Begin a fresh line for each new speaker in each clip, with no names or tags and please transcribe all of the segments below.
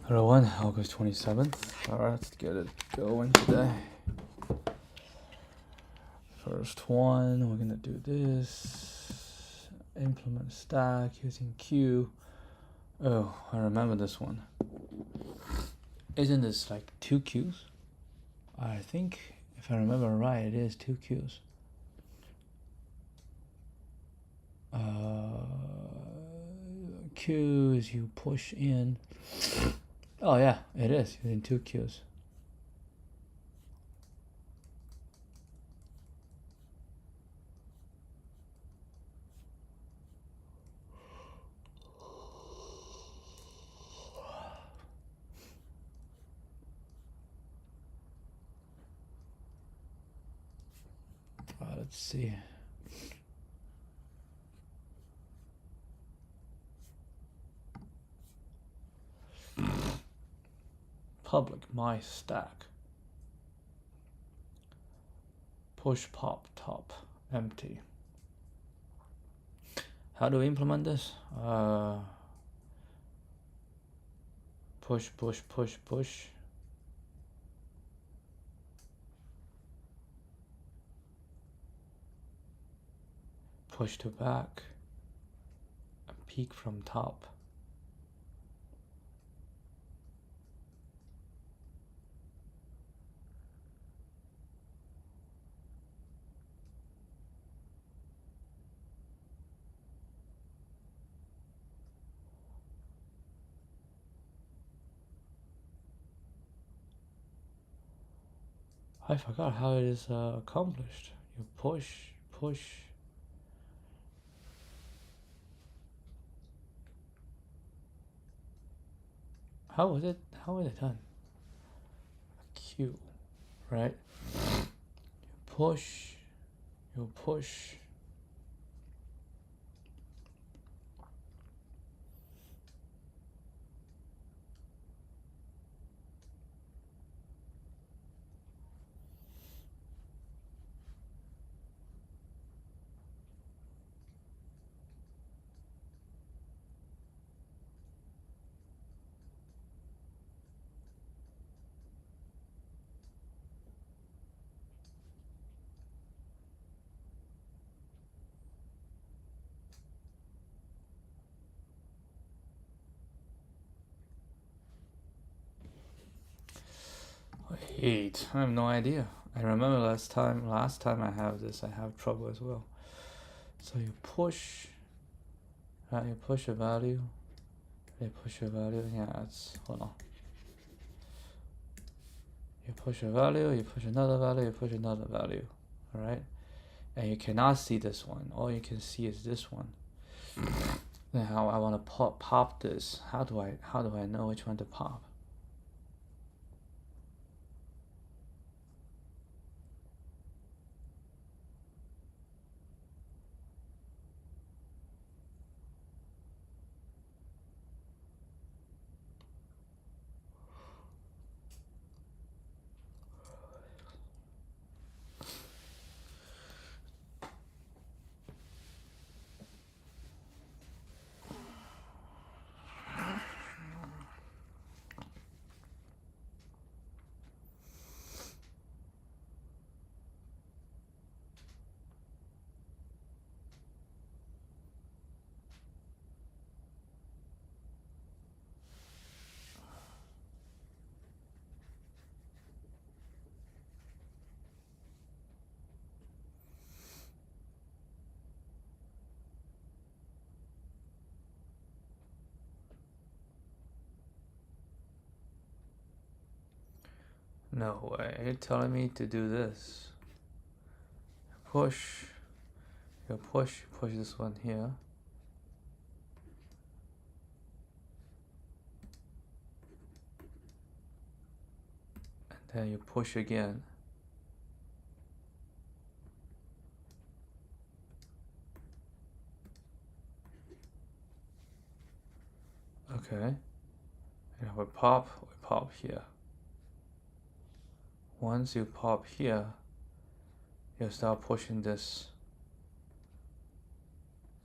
Hello, one, August 27th. Alright, let's get it going today. First one, we're gonna do this. Implement stack using Q. Oh, I remember this one. Isn't this like 2 Qs? I think, if I remember right, it is 2 Qs. Q is you push in. Oh yeah, it is using 2 Qs. Let's see. Public my stack. Push pop top empty. How do we implement this? Push push push push. Push to back and peek from top. I forgot how it is accomplished. You push, push. How was it done? Q, right? You push, you push. Wait, I have no idea. I remember last time I have this, I have trouble as well. So you push, right? You push a value. You push a value. Yeah, hold on. You push a value. You push another value. You push another value. All right, and you cannot see this one. All you can see is this one. Now I want to pop this. How do I know which one to pop? No way, you're telling me to do this. Push, you push this one here. And then you push again. Okay, and we pop here. Once you pop here, you start pushing this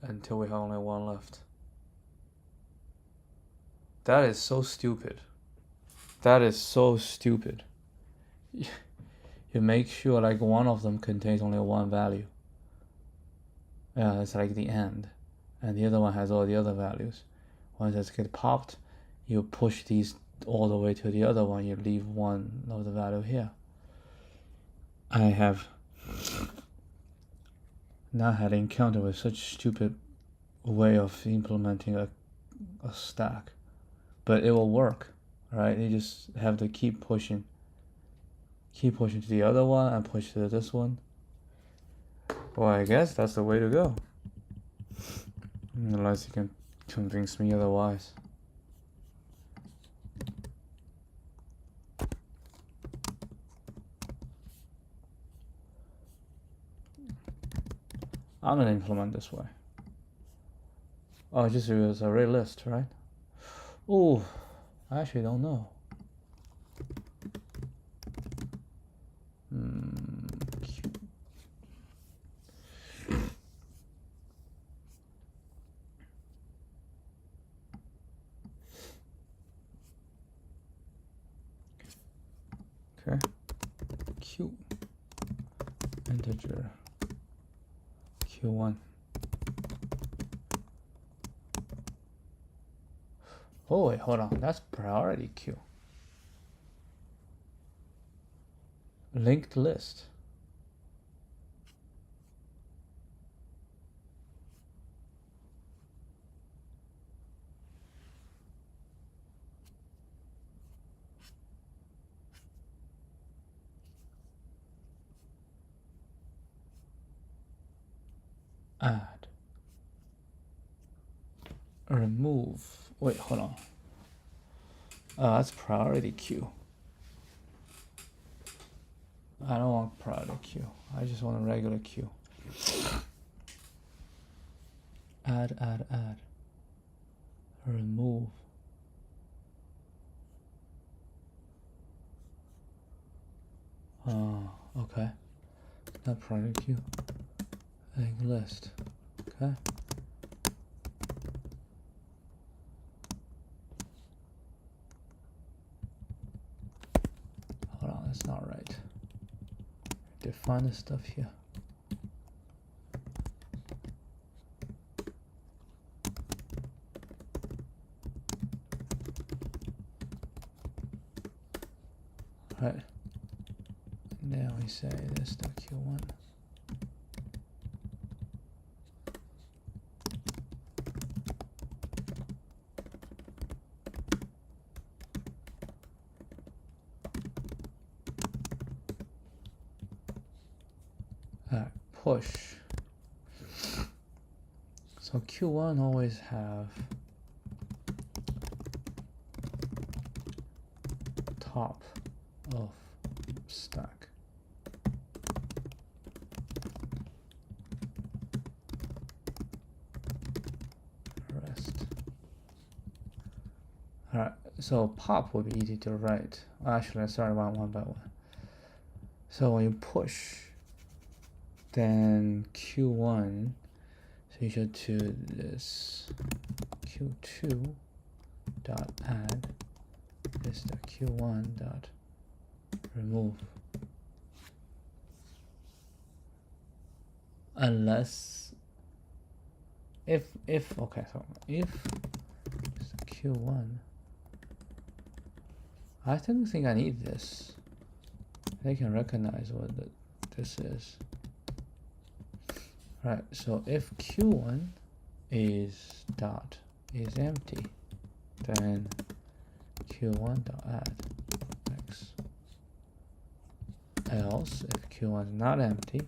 until we have only one left. That is so stupid. That is so stupid. You make sure like one of them contains only one value. Yeah, it's like the end. And the other one has all the other values. Once it gets popped, you push these all the way to the other one, you leave one of the value here. I have not had encounter with such stupid way of implementing a stack. But it will work, right? You just have to keep pushing to the other one and push to this one. Well, I guess that's the way to go. Unless you can convince me otherwise. I'm gonna implement this way. Oh, just use array list, right? Oh, I actually don't know. Okay. Q. Integer. Q1. Oh wait, hold on. That's priority queue. Linked list. Add. Remove. Wait, hold on. That's priority queue. I don't want priority queue. I just want a regular queue. Add. Remove. Okay. Not priority queue. Linked list. Okay. Hold on, that's not right. Define the stuff here. Right. Now we say this the Q1. Push. So Q1 always have top of stack. Rest. Alright, so pop would be easy to write. Actually, let's start one by one. So when you push, then Q1, so you should do this Q2 dot add is the Q1 dot remove. Unless if okay, so if it's the Q1, I don't think I need this. They can recognize what this is. Right, so if Q1 is empty, then Q1 dot add x. Else, if Q1 is not empty,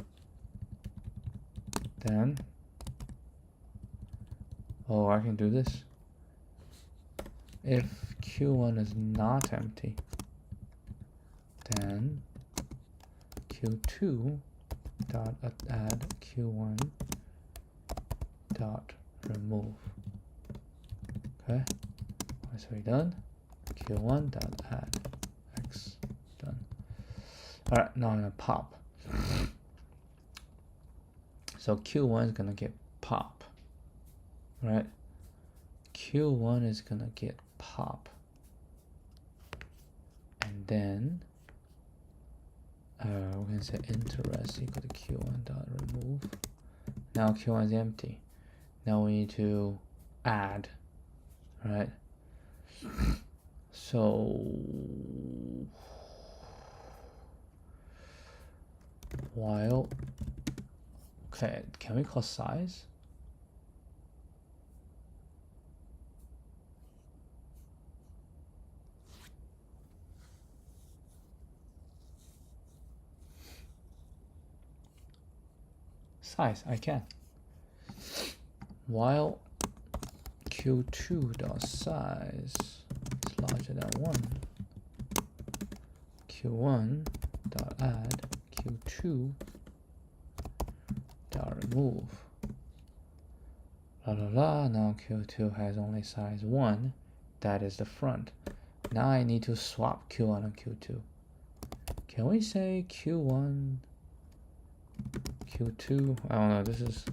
then I can do this. If Q1 is not empty, then Q2 dot add Q1 dot remove. Okay, once we're done, Q1 dot add x. Done. All right, now I'm gonna pop. So Q1 is gonna get pop, right? Q1 is gonna get pop. And then we're going to say interest equal to q1 dot remove. Now q1 is empty. Now we need to add, right? So while, okay, can we call size? Size, I can. While q2 dot size is larger than 1, q1 dot add q2 dot remove. La la la, now q2 has only size 1, that is the front. Now I need to swap q1 and q2. Can we say q1, q2? I don't know, this is,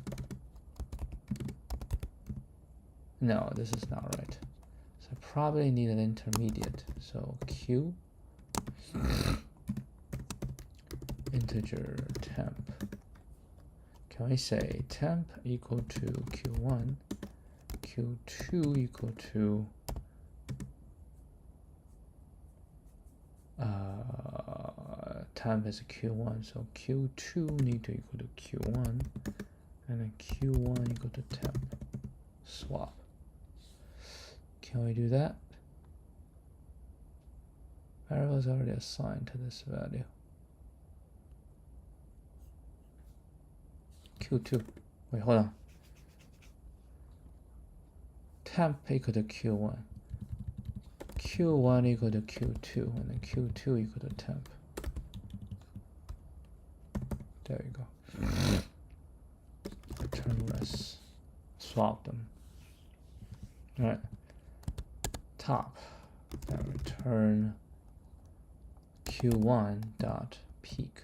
no, this is not right. So I probably need an intermediate. So q integer temp. Can we say temp equal to q1, q2 equal to temp is q1, so q2 need to equal to q1, and then q1 equal to temp. Swap. Can we do that? Variable is already assigned to this value. q2. Wait, hold on. Temp equal to q1. q1 equal to q2, and then q2 equal to temp. There you go. Return less. Swap them. Alright. Top. Then return q1 dot peak.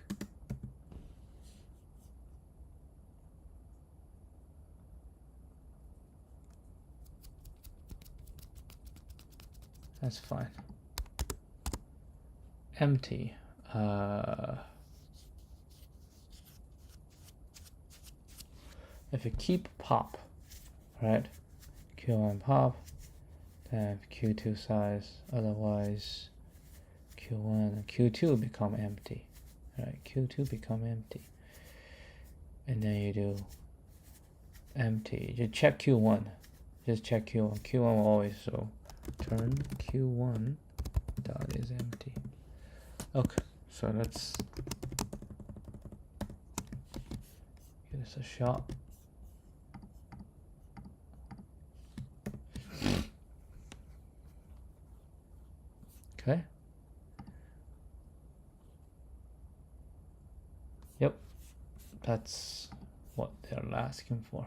That's fine. Empty. If you keep pop, right? q1 pop, then q2 size. Otherwise, q1 and q2 become empty. Right? q2 become empty. And then you do empty. You check q1. Just check q1. q1 will always so. Turn q1 dot is empty. Okay, so let's give this a shot. Okay. Yep, that's what they're asking for.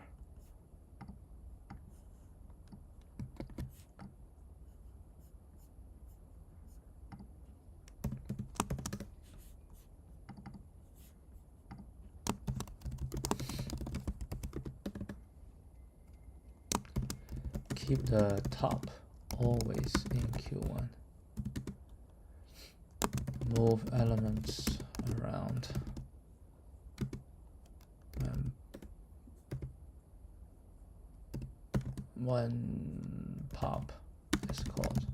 Keep the top always in q1. Move elements around. One pop is called.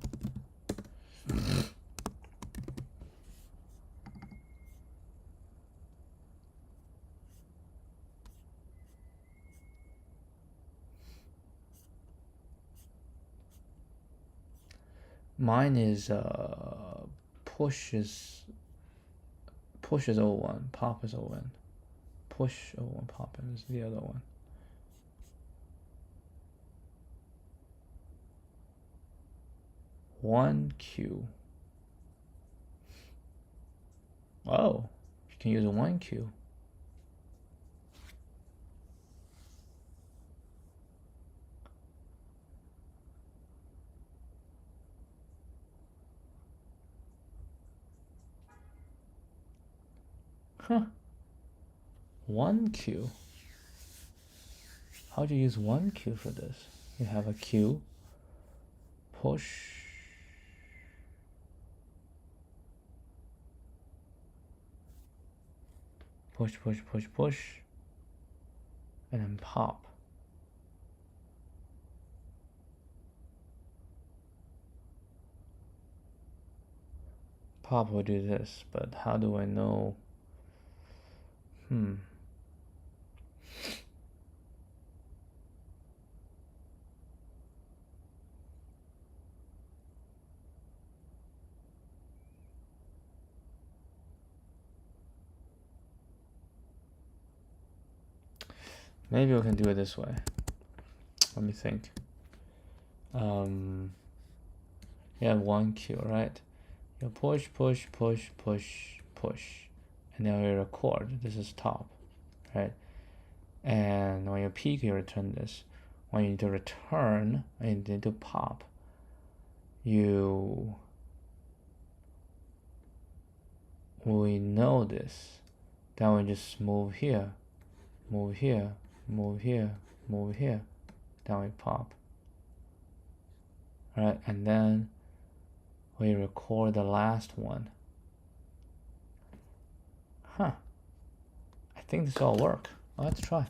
Mine is push is O1, pop is O1. Push O1, pop is the other one. One Q. Oh, you can use a 1Q. Huh. 1Q. How do you use 1Q for this? You have a Q, push, push, push, push, push, and then pop. Pop will do this, but how do I know? Maybe we can do it this way. Let me think. You have one Q, right? You push, push, push, push, push, and then you record. This is top, right? And when you peak, you return this. When you need to return, and you need to pop, we know this. Then we just move here, move here, move here, move here. Then we pop. Right, and then we record the last one. I think this all work. Let's try.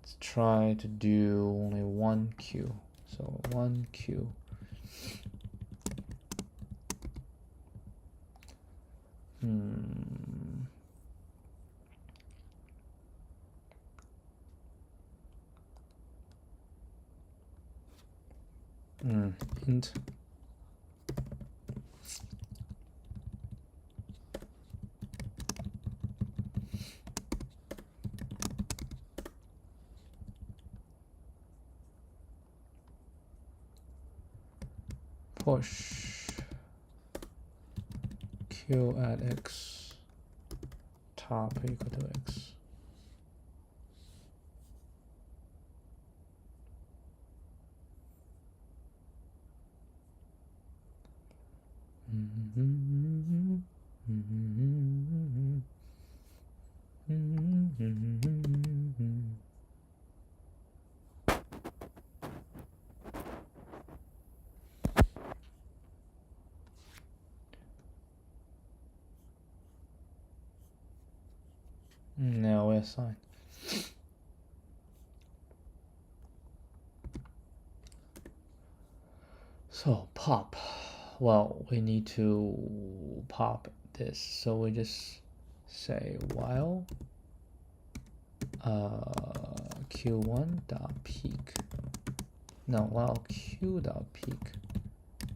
Let's try to do only one Q. So one Q. Int push Q at X top equal to X. Now we assign. So pop. Well, we need to pop this. So we just say while q1 dot peak. No, while q dot peak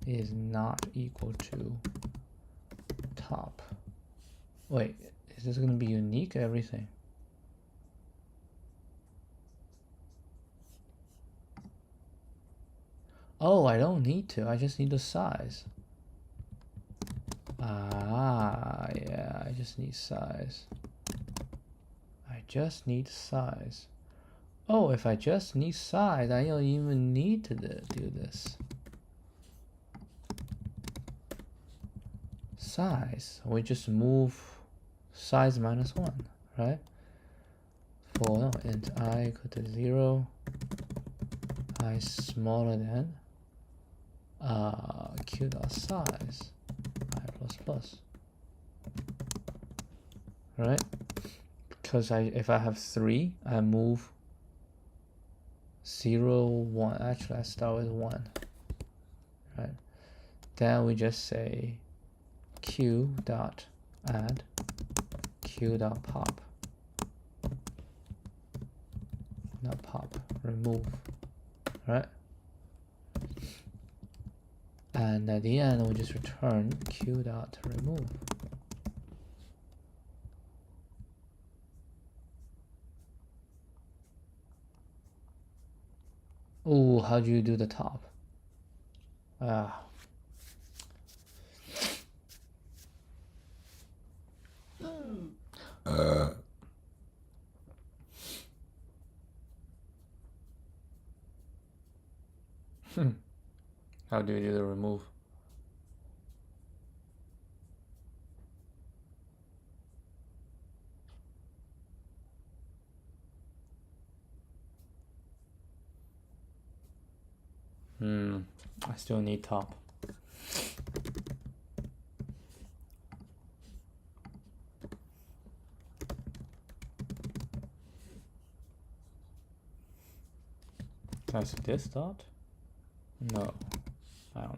is not equal to top. Wait, is this gonna be unique everything? Oh, I don't need to. I just need the size. Yeah, I just need size. I just need size. Oh, if I just need size, I don't even need to do this. Size. We just move size minus 1, right? For int I equal to 0, I smaller than q dot size I plus plus, right? Because if I have 3, I move 0, 1. Actually, I start with 1, right? Then we just say q dot add q dot pop, not pop, remove, right? And at the end, we just return q dot remove. Oh, how do you do the top? How do you do the remove? I still need top. Can I see this dot? No, I don't know.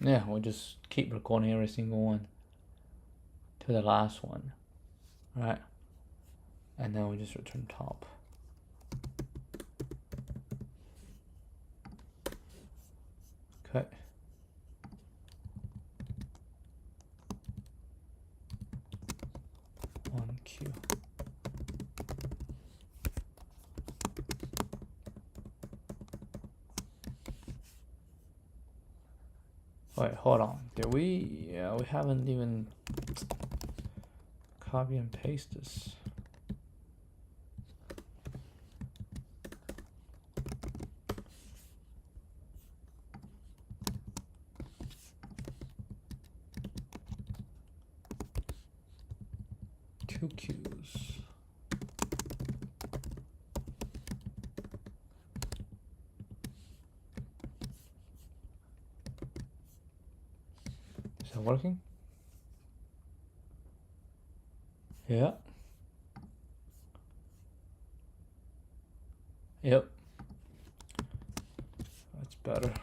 Yeah, we'll just keep recording every single one to the last one, right? And then we just return top. Okay. One Q. Wait, hold on. Did we? Yeah, we haven't even copy and paste this. Two Qs. Is that working? Yeah. Yep. That's better.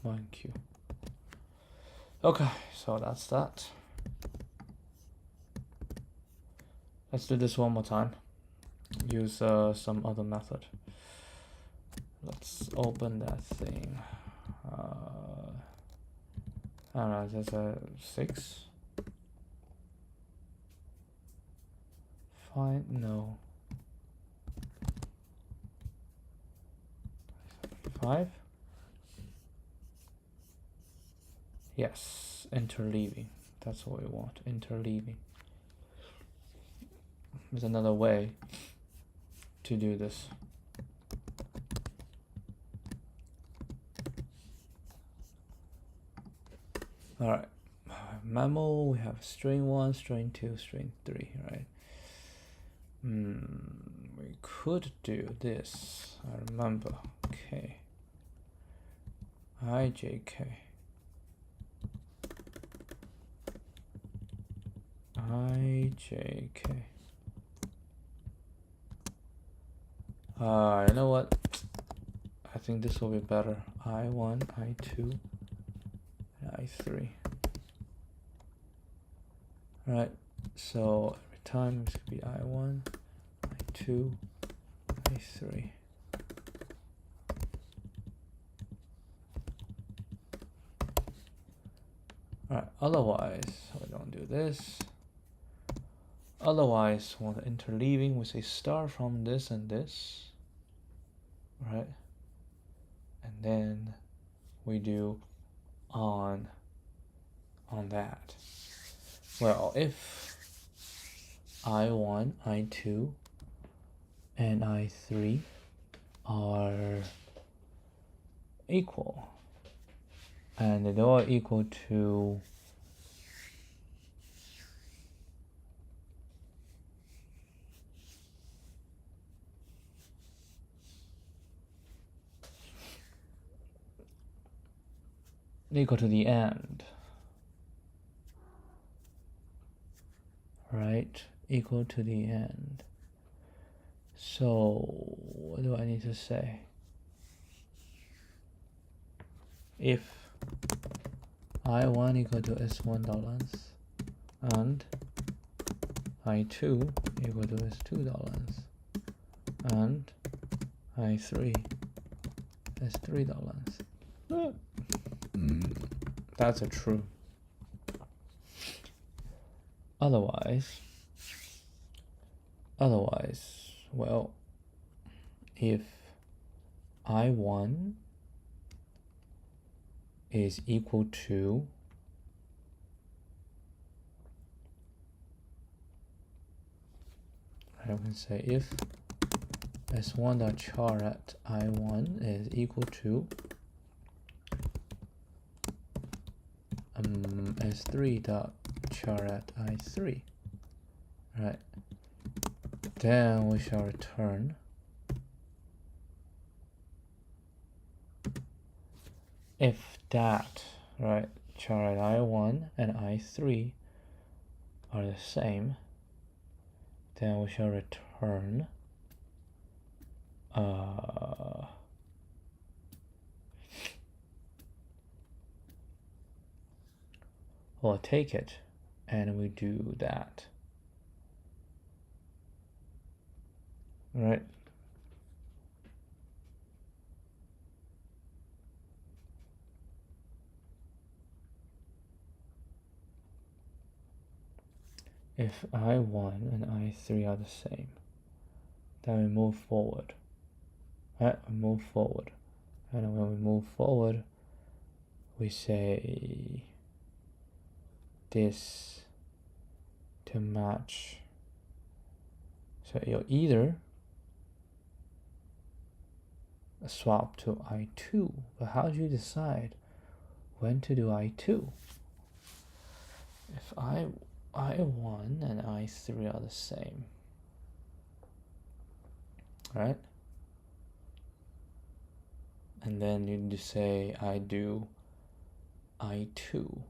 1Q. Okay, so that's that. Let's do this one more time. Use some other method. Let's open that thing. I don't know, there's a 6. Fine, no. 5. Yes, interleaving. That's what we want, interleaving. There's another way to do this. All right, memo, we have string 1, string 2, string 3, right? We could do this, I remember. Okay. IJK. IJK. You know what? I think this will be better. I1, I2, I3. Right, so every time this could be I1, I2, I3. Alright, otherwise, we don't do this. Otherwise, we want interleaving, we say start from this and this. Right? And then we do on that. Well, if I1, I2, and I3 are equal, and they are equal to the end, right? Equal to the end. So what do I need to say? If I1 equal to S1 and I2 equal to S2 and I3 S3. That's a true. Otherwise, well, if I1 is equal to I can say if S1.char at I1 is equal to S3.char at I3, right? then we shall return if that, right, chart I1 and I3 are the same, then we shall return we'll take it and we do that, right? If I1 and I3 are the same, then we move forward. Right, we move forward. And when we move forward, we say this to match. So you'll either swap to I2, but how do you decide when to do I2? If I1 and I3 are the same, right? And then you just say I do I2.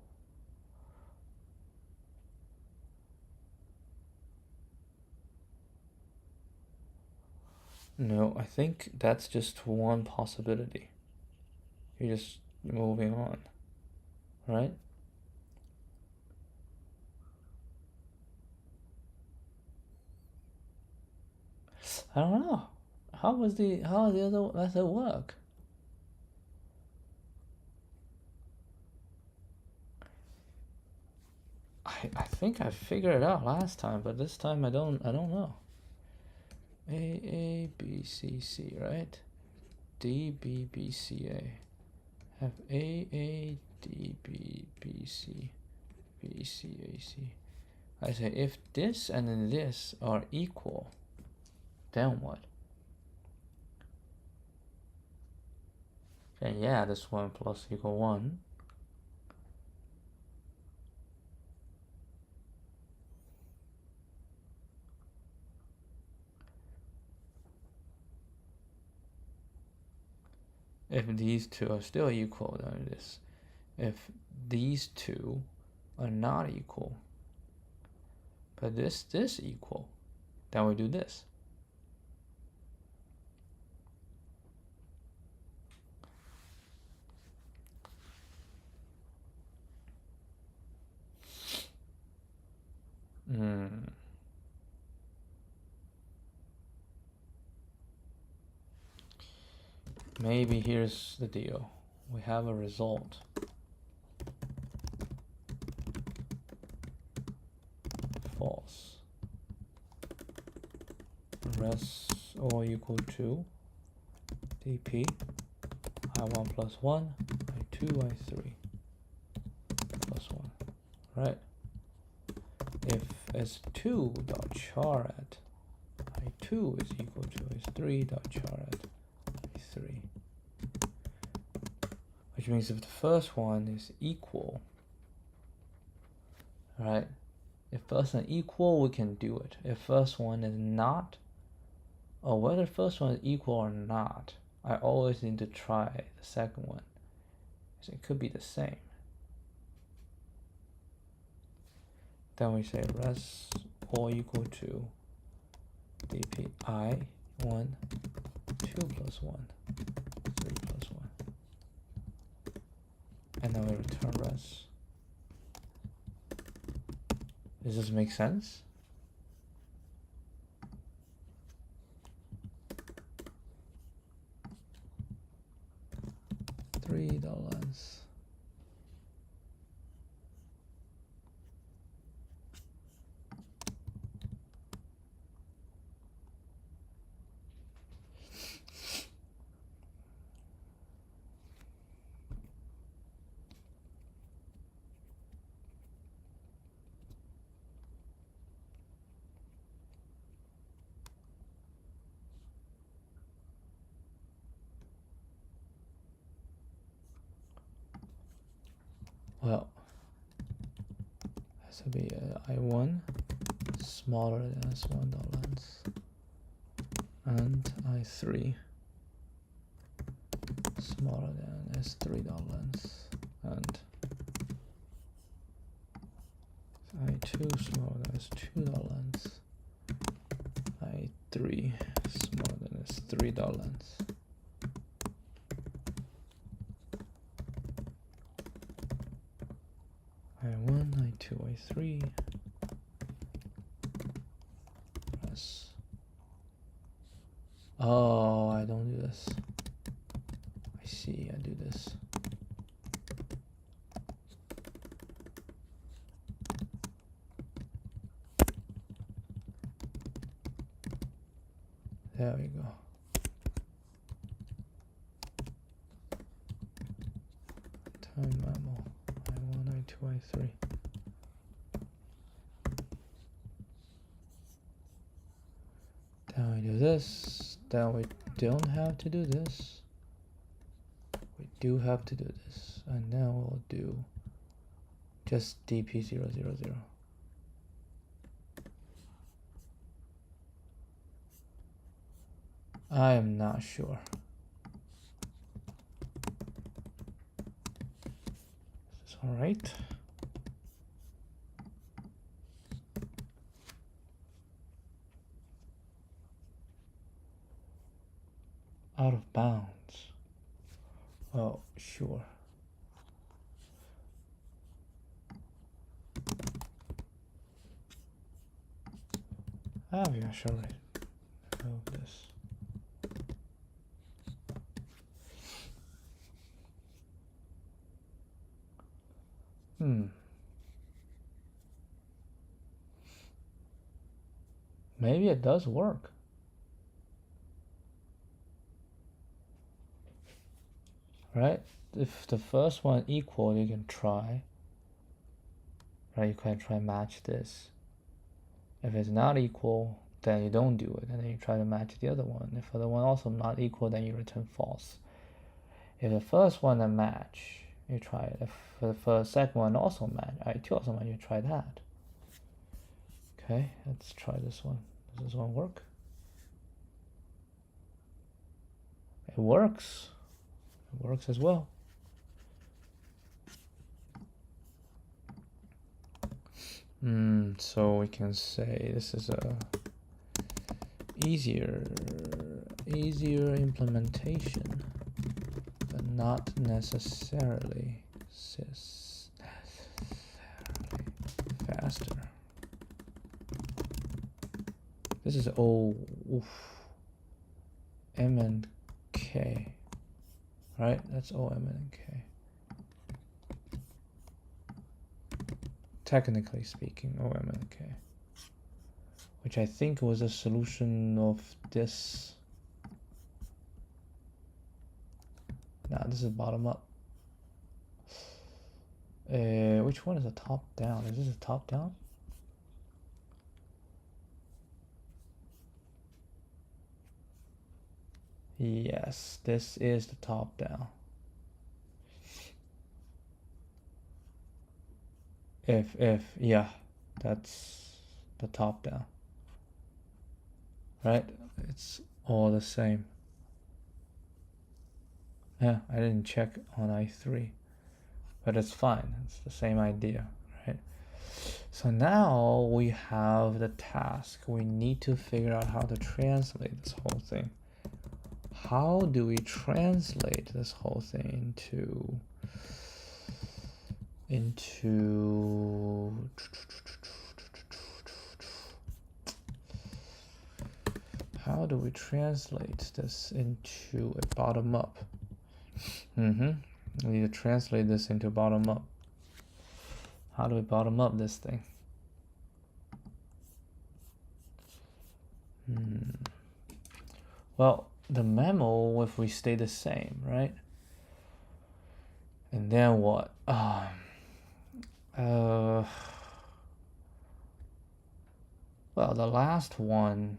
No, I think that's just one possibility. You're just moving on, right? I don't know. How does the other method work? I think I figured it out last time, but this time I don't know. A B C C, right? D B B C A. Have A D B B C B C A C. I say if this and then this are equal, then what? Then yeah, this one plus equal 1. If these two are still equal, then this. If these two are not equal, but this equal, then we do this. Maybe here's the deal. We have a result. False. Res all equal to dp I1 plus 1, I2, I3 plus 1, right? If S2 dot char at I2 is equal to S3 dot char at I3, which means if the first one is equal, right? If first one equal, we can do it. If first one is not, or whether first one is equal or not, I always need to try the second one. So it could be the same. Then we say res all equal to dp I1 2 plus 1 3 plus 1, and then we return res. Does this make sense? $3. Well, has to be I1 smaller than S1 dot length. and I3 smaller than S3 dot length, and I2 smaller than S2 dot length, I3 smaller than S3 dot length. I1, I2, I3 plus. Oh, I don't do this. I see, I do this. There we go. Time memo. I1, I2, I3. Then we do this. Then we don't have to do this. We do have to do this. And now we'll do just dp000. I am not sure. Is this all right? Out of bounds. Oh, sure. Ah, yeah, sure. Move this. Maybe it does work. Right? If the first one equal, you can try. Right? You can try match this. If it's not equal, then you don't do it, and then you try to match the other one. If the other one also not equal, then you return false. If the first one that match, you try it. If the first second one also match, I2 also match, you try that. Okay, let's try this one. Does this one work? It works. It works as well. So we can say this is a easier implementation, but not necessarily faster. This is M and K, right? That's O, M, and K. Technically speaking, O, M, and K, which I think was a solution of this. Nah, this is bottom up. Which one is a top down? Is this a top down? Yes, this is the top down. Yeah, that's the top down. Right? It's all the same. Yeah, I didn't check on I3, but it's fine. It's the same idea, right? So now we have the task. We need to figure out how to translate this whole thing. How do we translate this whole thing into how do we translate this into a bottom up? We need to translate this into bottom up. How do we bottom up this thing? Well, the memo, if we stay the same, right? And then what? Well, the last one,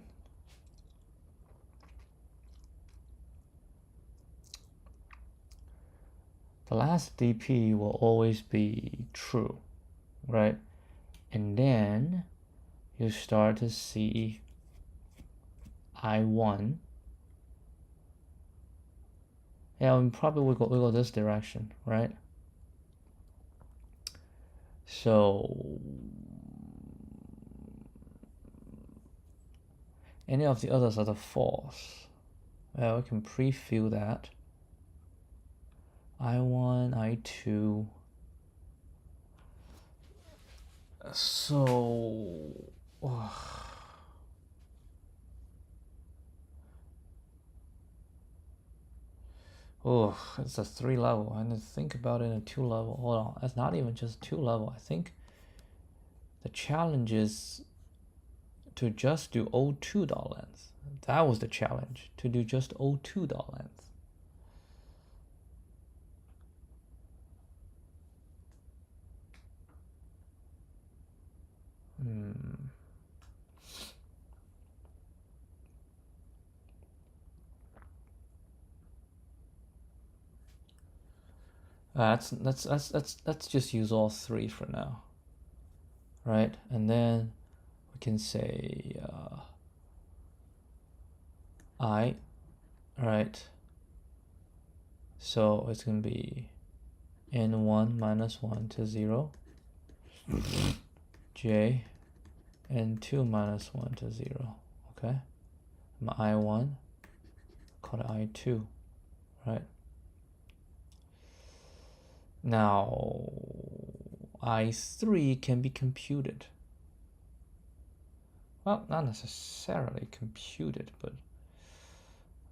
the last DP will always be true, right? And then you start to see I1. Yeah, we probably will go this direction, right? So any of the others are the false. Well, we can pre-fill that. I1, I2. So it's a 3 level. I need to think about it in a 2 level. Hold on, that's not even just 2 level. I think the challenge is to just do O2 dot length. That was the challenge, to do just O2 dot length. Let's just use all 3 for now, right? And then we can say I, right? So it's gonna be n1 minus 1 to 0, j n2 minus 1 to 0. Okay, my I1, call it I2, right? Now I3 can be computed. Well, not necessarily computed, but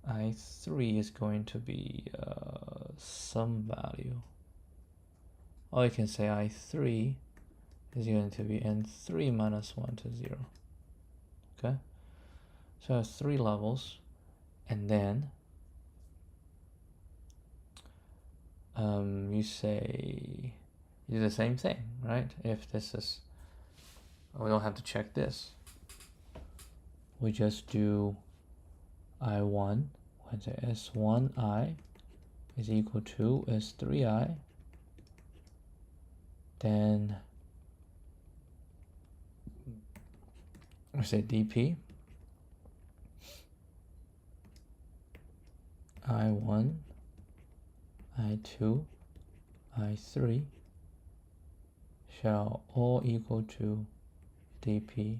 I3 is going to be some value. Or you can say I3 is going to be n3 minus 1 to 0. Okay, so it's 3 levels, and then you say, you do the same thing, right? If this is, we don't have to check this. We just do I1, we say S1I is equal to S3I, then we say dp I1, I2, I3 shall all equal to dp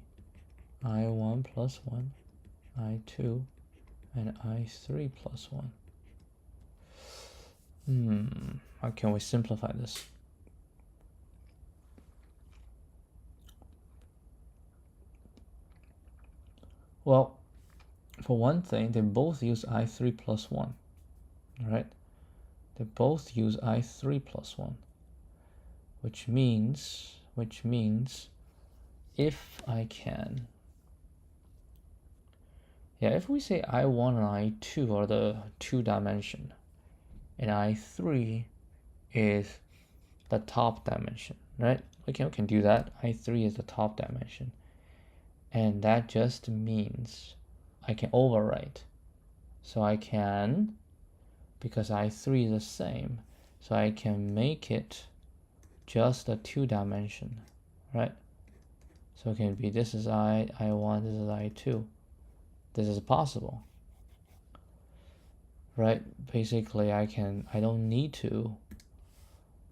I1 plus 1, I2, and I3 plus 1. How can we simplify this? Well, for one thing, they both use I3 plus 1, right? They both use I3 plus 1, which means if I can, yeah, if we say I1 and I2 are the 2 dimension, and I3 is the top dimension, right? We can do that. I3 is the top dimension, and that just means I can overwrite. So I can, because I3 is the same, so I can make it just a 2 dimension, right? So it can be, this is I1, this is I2. This is possible, right? Basically, I don't need to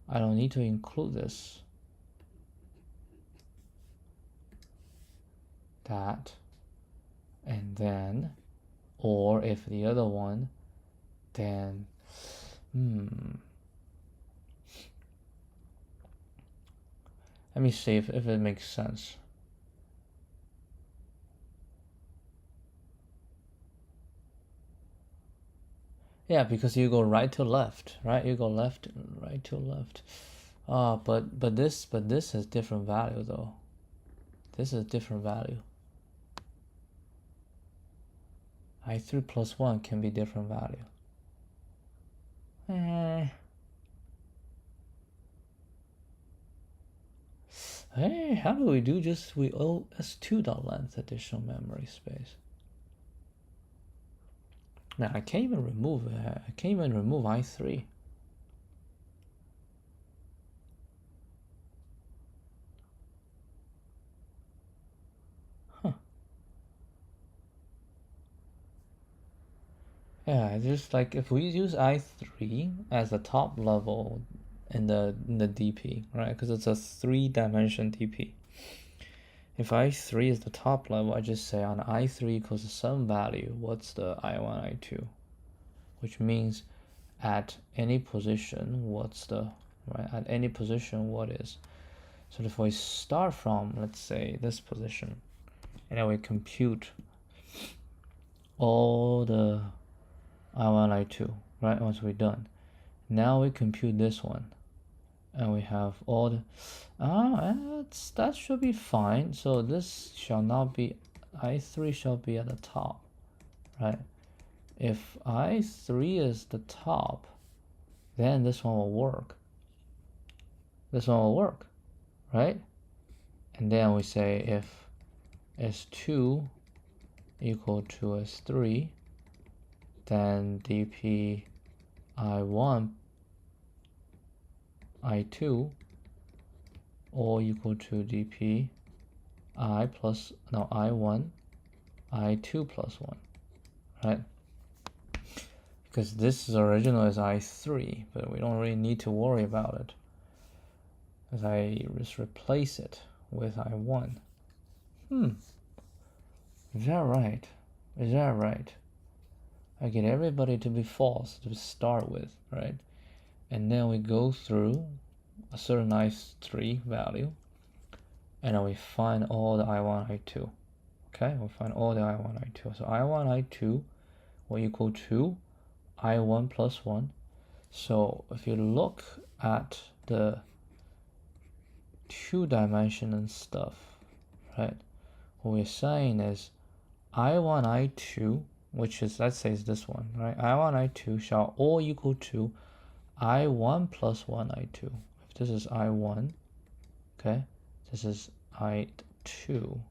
include this, that, and then, or if the other one, then let me see if it makes sense. Yeah, because you go right to left, right? You go left, right to left. But this has different value though. This is different value. I3 plus 1 can be different value. Hey, how do we do just we S2 dot length additional memory space? Now I can't even remove it. I can't even remove I3. Yeah, just like if we use I3 as the top level in the DP, right? Because it's a 3-dimension DP. If I3 is the top level, I just say on I3 equals some value, what's the I1, I2? Which means at any position, what's the, right? At any position, what is? So if we start from, let's say, this position, and then we compute all the I1, I2, right? Once we're done. Now we compute this one. And we have all the, that should be fine. So this shall not be, I3 shall be at the top, right? If I3 is the top, then this one will work. This one will work, right? And then we say if S2 equal to S3, then dp I1 I2 all equal to dp I1 I2 plus 1, right? Because this is original is I3, but we don't really need to worry about it, as I just replace it with I1. Is that right? Is that right? I get everybody to be false to start with, right? And then we go through a certain I3 value, and then we find all the I1, I2. Okay, we find all the I1, I2. So I1, I2 will equal to I1 plus 1. So if you look at the 2-dimensional stuff, right, what we're saying is I1, I2, which is, let's say, is this one, right? I1, I2 shall all equal to I1 plus 1 I2. If this is I1, okay, this is I2.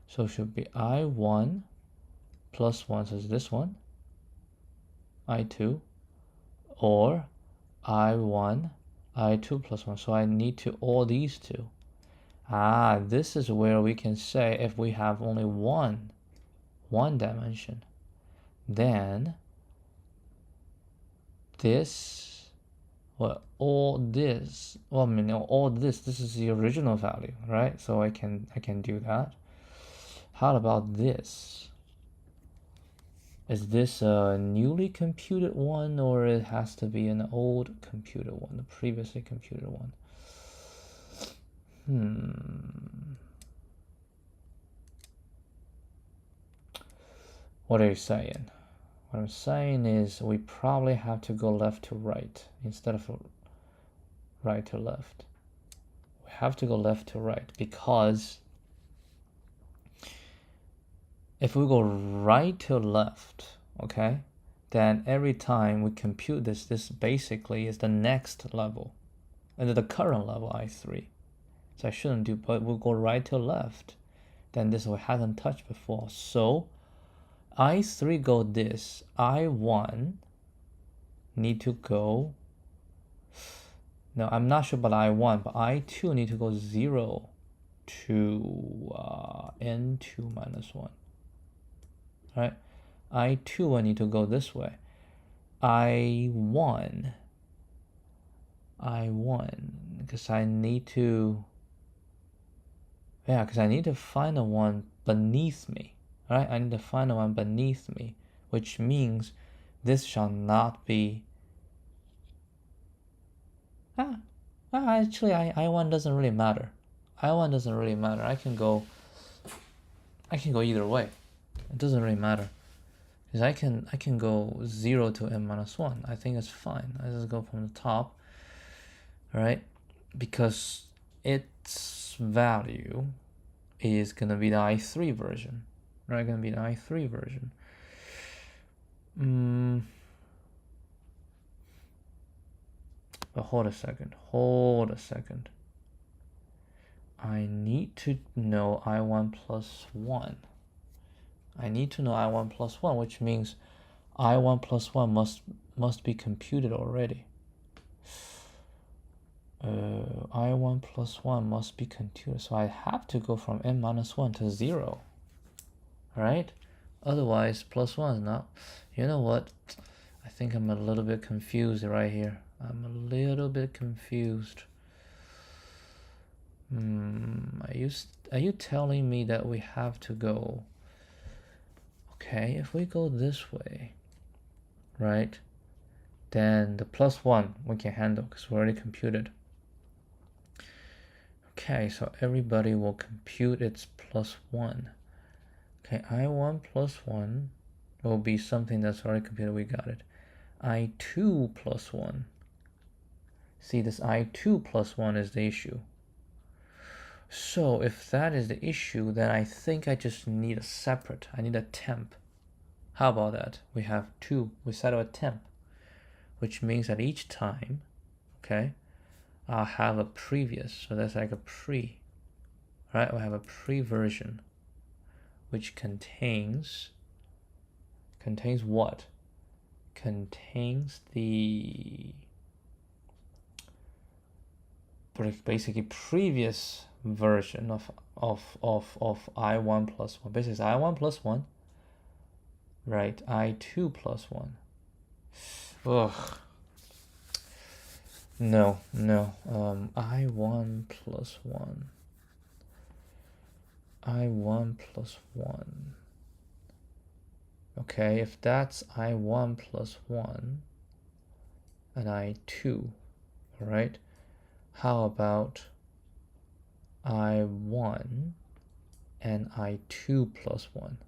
So it should be I1 plus 1, so it's this one, I2, or I1, I2 plus 1. So I need to all these two. This is where we can say if we have only one dimension, then this, well, all this, well, I mean, all this is the original value, right? So I can do that. How about this? Is this a newly computed one, or it has to be an old computed one, the previously computed one? What are you saying? What I'm saying is we probably have to go left to right instead of right to left. We have to go left to right, because if we go right to left, okay, then every time we compute this basically is the next level, and the current level I3. So I shouldn't do, but we'll go right to left, then this we haven't touched before. So I3 go this, I1 need to go, no, I'm not sure about I1, but I2 need to go 0 to n2 minus 1, right? I2 I need to go this way. I1, because I need to, because I need to find the one beneath me, right? I need to find the one beneath me, which means this shall not be, actually I1 doesn't really matter. I1 doesn't really matter. I can go either way. It doesn't really matter, because I can go 0 to n minus 1. I think it's fine. I just go from the top, right? Because its value is gonna be the I3 version, right? Gonna be the I3 version. But hold a second. I need to know I1 plus 1. I need to know I1 plus 1, which means I1 plus 1 must be computed already. I1 plus 1 must be computed, so I have to go from n minus 1 to 0, right? Otherwise, +1 is not. You know what? I think I'm a little bit confused right here. I'm a little bit confused. Are you telling me that we have to go? Okay, if we go this way, right? Then the +1 we can handle because we already computed. Okay, so everybody will compute its +1. Okay, I1 + 1 will be something that's already computed. We got it. I2 + 1. See, this I2 + 1 is the issue. So if that is the issue, then I think I just need a separate. I need a temp. How about that? We have 2. We set up a temp, which means that each time, okay, I'll have a previous. So that's like a pre, right? We have a pre version, which contains what? Contains the basically previous version of I1 + 1. Basically, I1 + 1, right? I2 + 1. Ugh. No. I1 + 1. I1 + 1. Okay, if that's I1 + 1 and I2, all right? How about I1 and I2 + 1?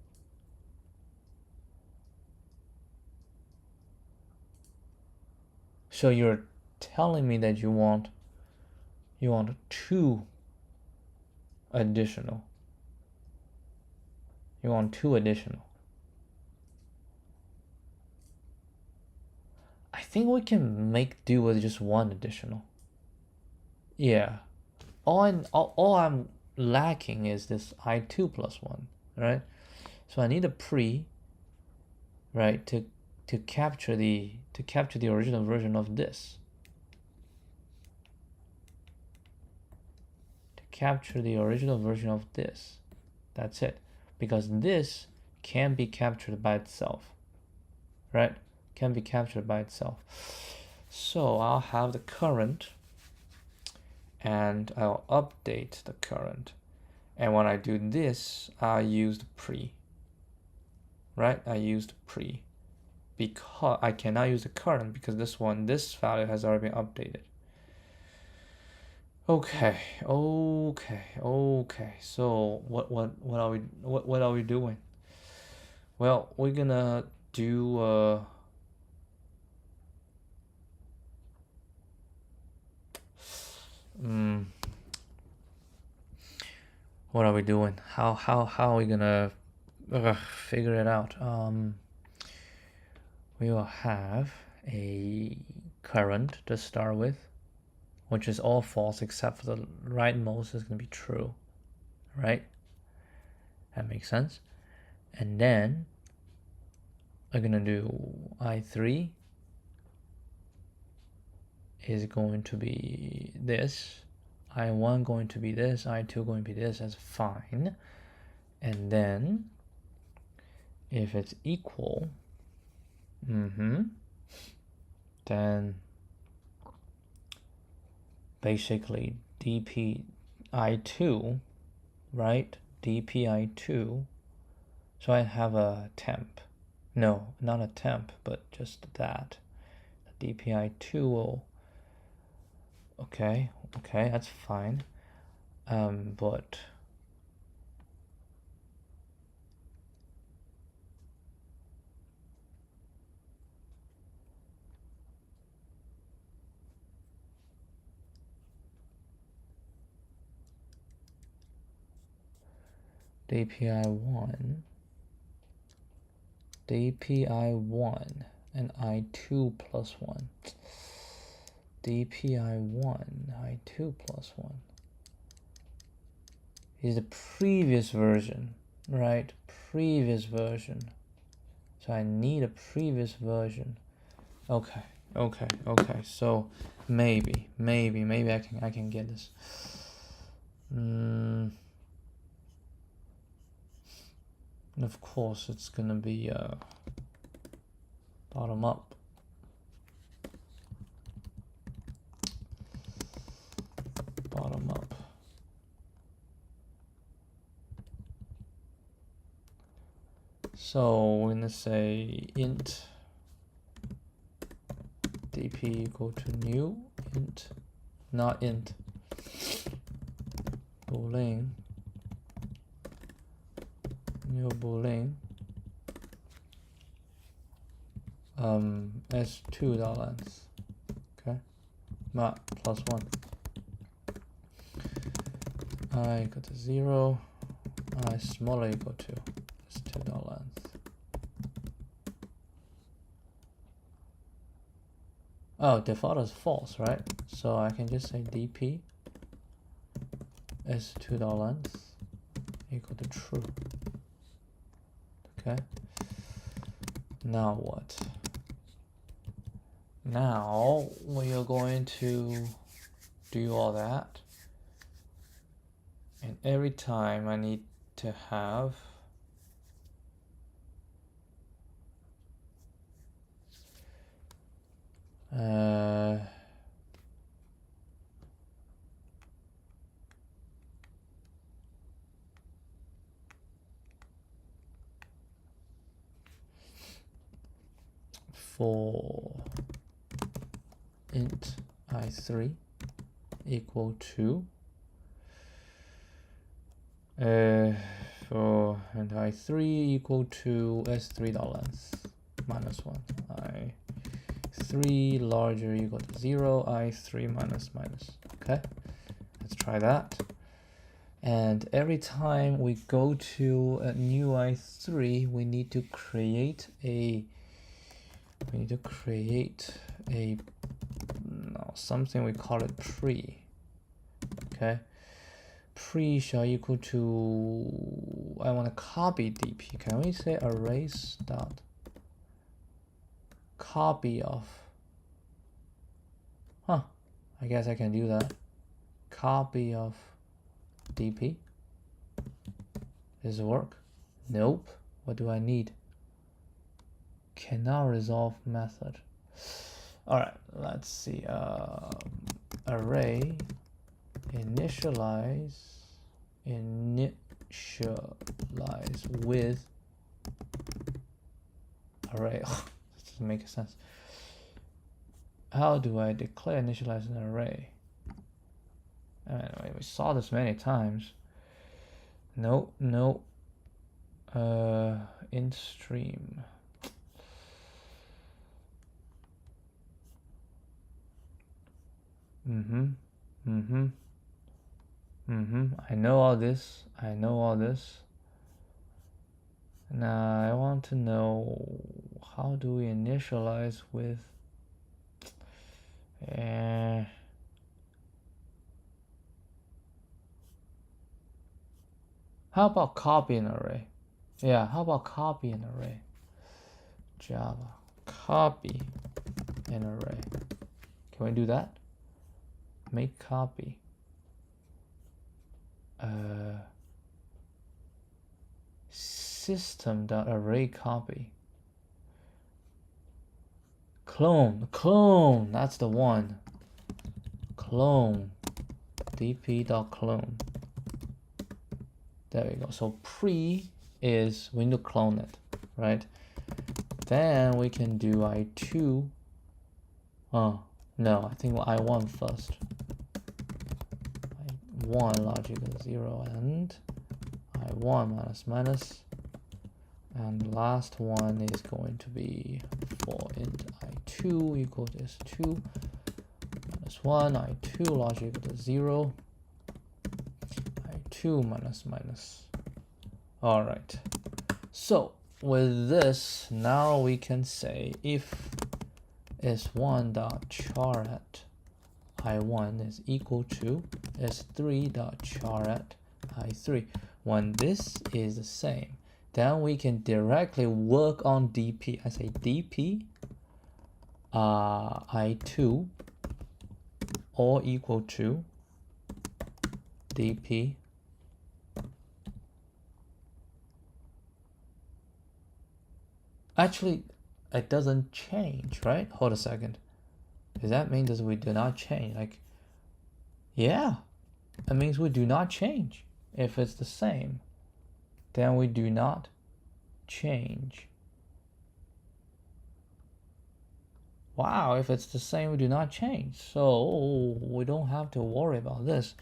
So you're telling me that you want 2 additional. You want 2 additional. I think we can make do with just 1 additional. Yeah. All I'm lacking is this I2 + 1, right? So I need a pre, right, to capture the original version of this. To capture the original version of this. That's it. Because this can be captured by itself. Right? Can be captured by itself. So I'll have the current and I'll update the current. And when I do this, I use the pre. Right? I use the pre. Because I cannot use the current because this value has already been updated. Okay. So what are we doing? Well, we're gonna do what are we doing? How are we gonna figure it out? We will have a current to start with, which is all false except for the rightmost is gonna be true, right? That makes sense. And then we're gonna do I3 is going to be this, I1 going to be this, I2 going to be this. That's fine. And then if it's equal, then basically dpi2, right? dpi2. So I have a temp. No, not a temp, but just that. The dpi2 will. Okay, that's fine. But dpi1 and I2 + 1. dpi1 I2 + 1 is the previous version, right? Previous version. So I need a previous version. Okay. So maybe I can get this. And of course, it's gonna be bottom up. Bottom up. So we're gonna say int dp equal to new int, not int, boolean, new boolean, s2.length, okay, mat plus 1, I equal to 0, I smaller equal to s2.length. Oh, default is false, right? So I can just say dp s2.length equal to true. Okay. Now what? Now we are going to do all that, and every time I need to have for int i3 equal to for int i3 equal to s3.length minus 1, i3 larger equal to 0, i3 minus minus. Okay, let's try that. And every time we go to a new i3, we need to create a something, we call it pre. Okay, pre shall equal to, I want to copy dp. Can we say arrays dot copy of, I guess I can do that. Copy of dp. Does it work? Nope. What do I need? Cannot resolve method. All right, let's see. Array initialize with array. This doesn't make sense. How do I declare initialize an array? Anyway, we saw this many times. No. In stream. I know all this. Now I want to know, how do we initialize with how about copy an array? Yeah, how about copy an array? Java, copy an array. Can we do that? Make copy. System.array copy. Clone, that's the one. Clone, dp.clone. There we go. So pre is we need to clone it, right? Then we can do i2. Oh, no, I think I1 first. I1 larger equal to 0 and I1 minus minus. And the last one is going to be for int i2 equal to s2 minus 1, i2 larger equal to 0, i2 minus minus. All right. So with this, now we can say if s1.char at i1 is equal to s3.char at i3. When this is the same, then we can directly work on dp. I say dp i2 or equal to dp Actually, it doesn't change, right? Hold a second. Does that mean that we do not change? Like, yeah, it means we do not change. If it's the same, then we do not change. Wow, if it's the same, we do not change. So we don't have to worry about this.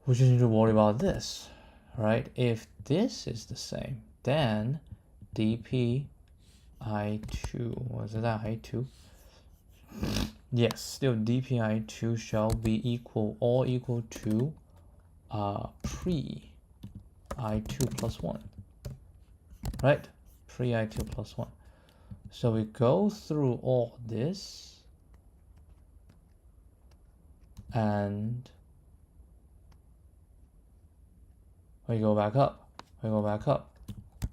We just need to worry about this, right? If this is the same, then dp I2, was it I2? Yes, still dp I2 shall be equal or equal to pre I2 plus 1, right? Pre I2 plus 1. So we go through all this and we go back up,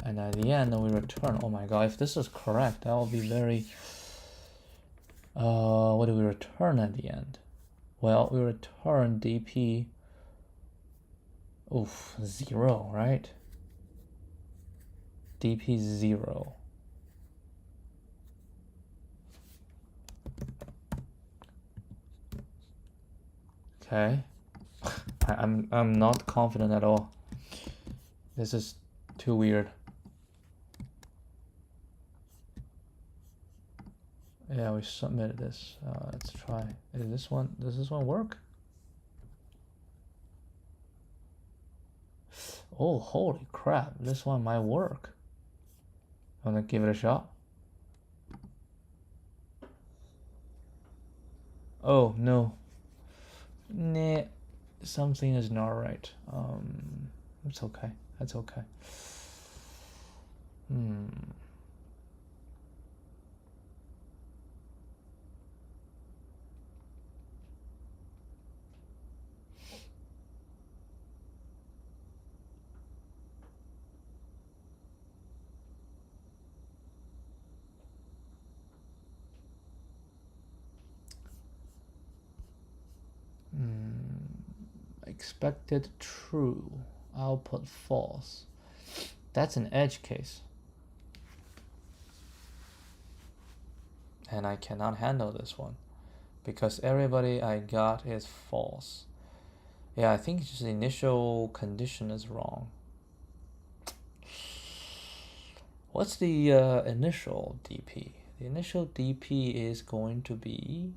and at the end we return. Oh my god, if this is correct, that will be very what do we return at the end? Well, we return dp 0, right? dp 0. Okay. I'm not confident at all. This is too weird. Yeah, we submitted this. Let's try. Does this one work? Oh, holy crap. This one might work. I'm gonna give it a shot. Oh, no. Nah, something is not right. It's okay. That's okay. Expected true, output false. That's an edge case. And I cannot handle this one because everybody I got is false. Yeah, I think just the initial condition is wrong. What's the initial DP? The initial DP is going to be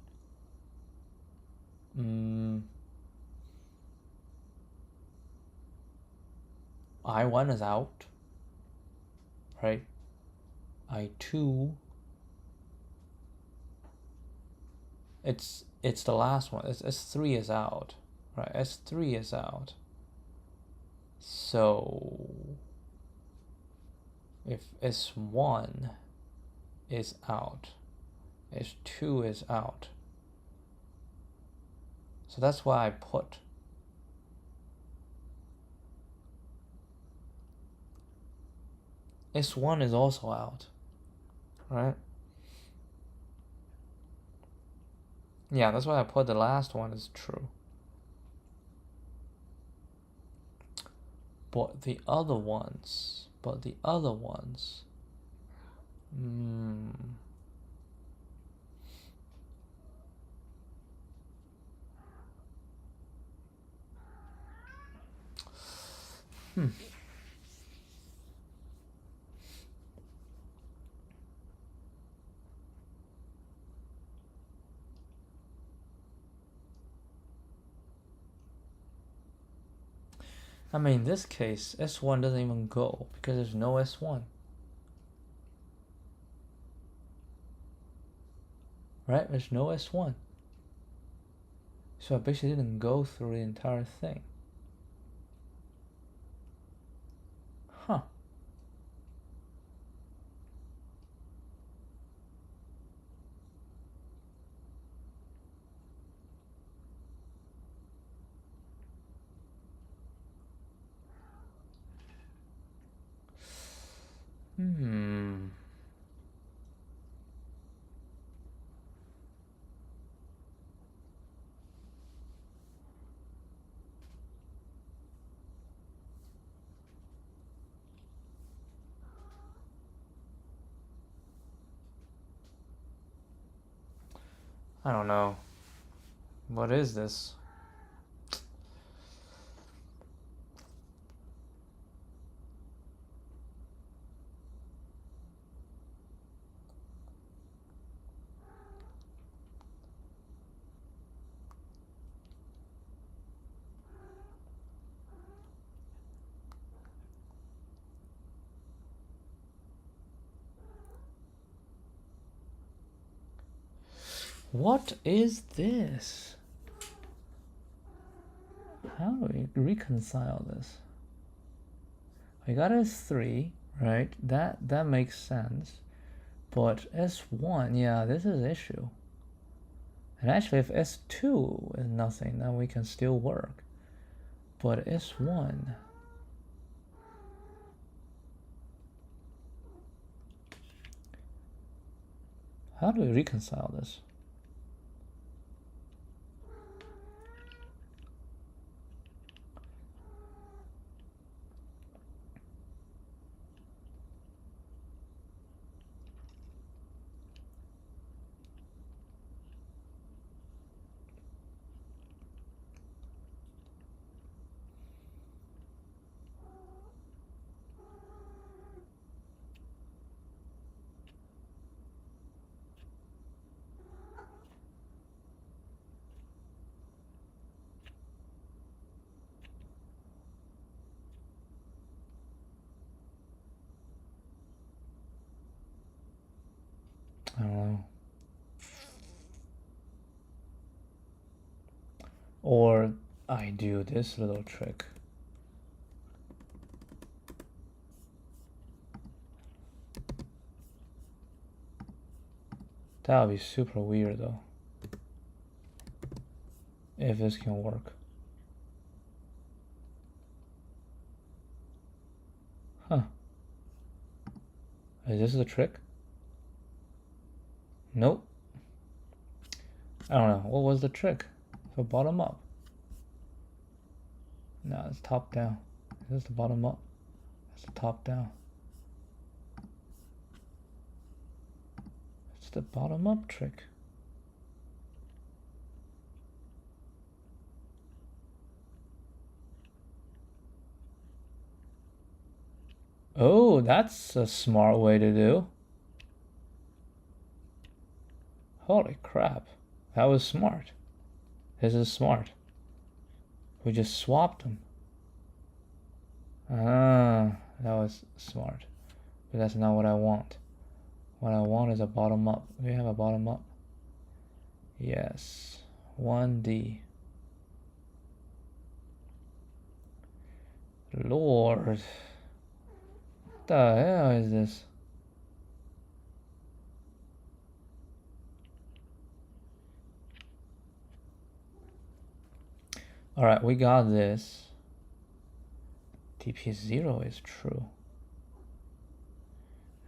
I1 is out, right? I2, it's the last one. S3 is out, right? S3 is out. So if S1 is out, S2 is out. So that's why I put S1 is also out, right? Yeah, that's why I put the last one is true. But the other ones, I mean, in this case, S1 doesn't even go because there's no S1. Right? There's no S1. So I basically didn't go through the entire thing. Huh. I don't know. What is this? What is this? How do we reconcile this? We got S3, right? That makes sense. But S1, yeah, this is issue. And actually, if S2 is nothing, then we can still work. But S1... How do we reconcile this? I don't know. Or I do this little trick. That would be super weird though. If this can work. Huh. Is this the trick? Nope. I don't know. What was the trick? So bottom up. No, it's top down. Is this the bottom up? It's the top down. It's the bottom up trick. Oh, that's a smart way to do. Holy crap. That was smart. This is smart. We just swapped them. Ah, that was smart. But that's not what I want. What I want is a bottom up. Do we have a bottom up? Yes. 1D. Lord. What the hell is this? Alright, we got this. TP0 is true.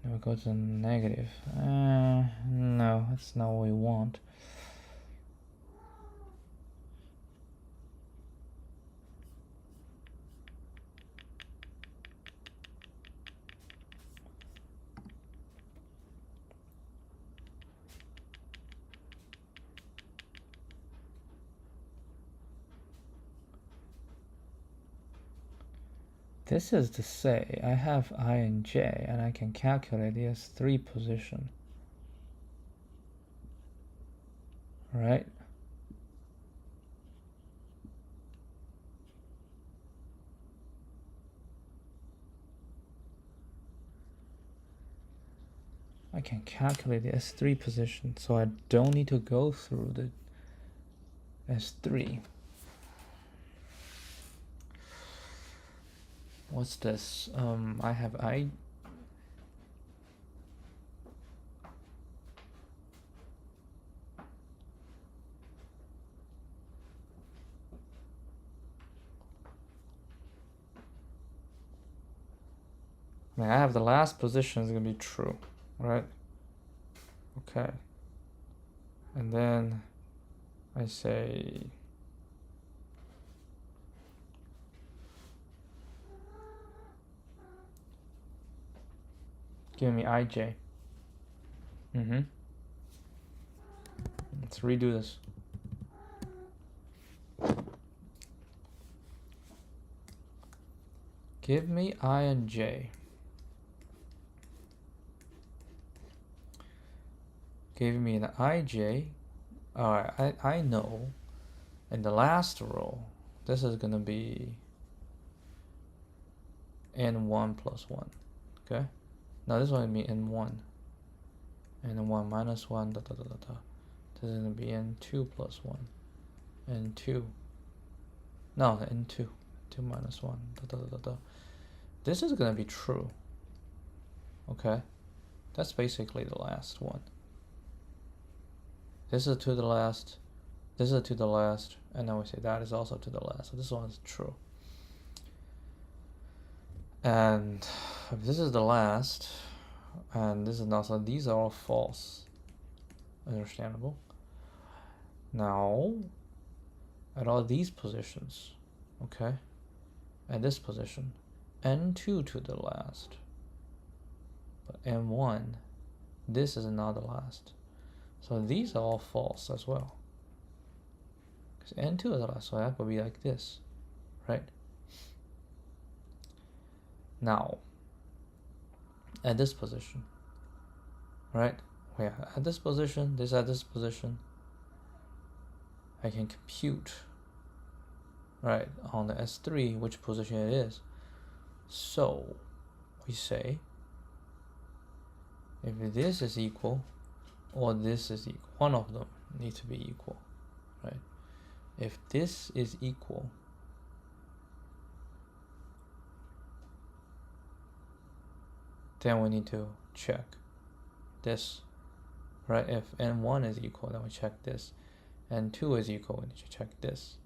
Now we go to negative. No, that's not what we want. This is to say I have I and j and I can calculate the S3 position. Right? I can calculate the S3 position, so I don't need to go through the S3. What's this? I have I. I mean, I have the last position is gonna be true, right? Okay. And then I say give me ij. Let's redo this. Give me I and j. Give me an ij. Alright, I know in the last row, this is gonna be n1 plus 1. Okay? Now this one will be n1. n1 minus 1, da da da da da. This is gonna be n2 plus 1. n2. No, n2. 2 minus 1, da da da da da. This is gonna be true. Okay? That's basically the last one. This is to the last, this is to the last, and then we say that is also to the last. So this one is true. And if this is the last, and this is not, so these are all false. Understandable. Now, at all these positions, okay, at this position, n2 to the last, but n1, this is not the last. So these are all false as well. Because n2 is the last, so that would be like this, right? Now, at this position, right? Yeah, at this position, this at this position, I can compute, right, on the S3 which position it is. So we say if this is equal or this is equal, one of them needs to be equal, right? If this is equal, then we need to check this, right? If n1 is equal, then we check this. n2 is equal, we need to check this.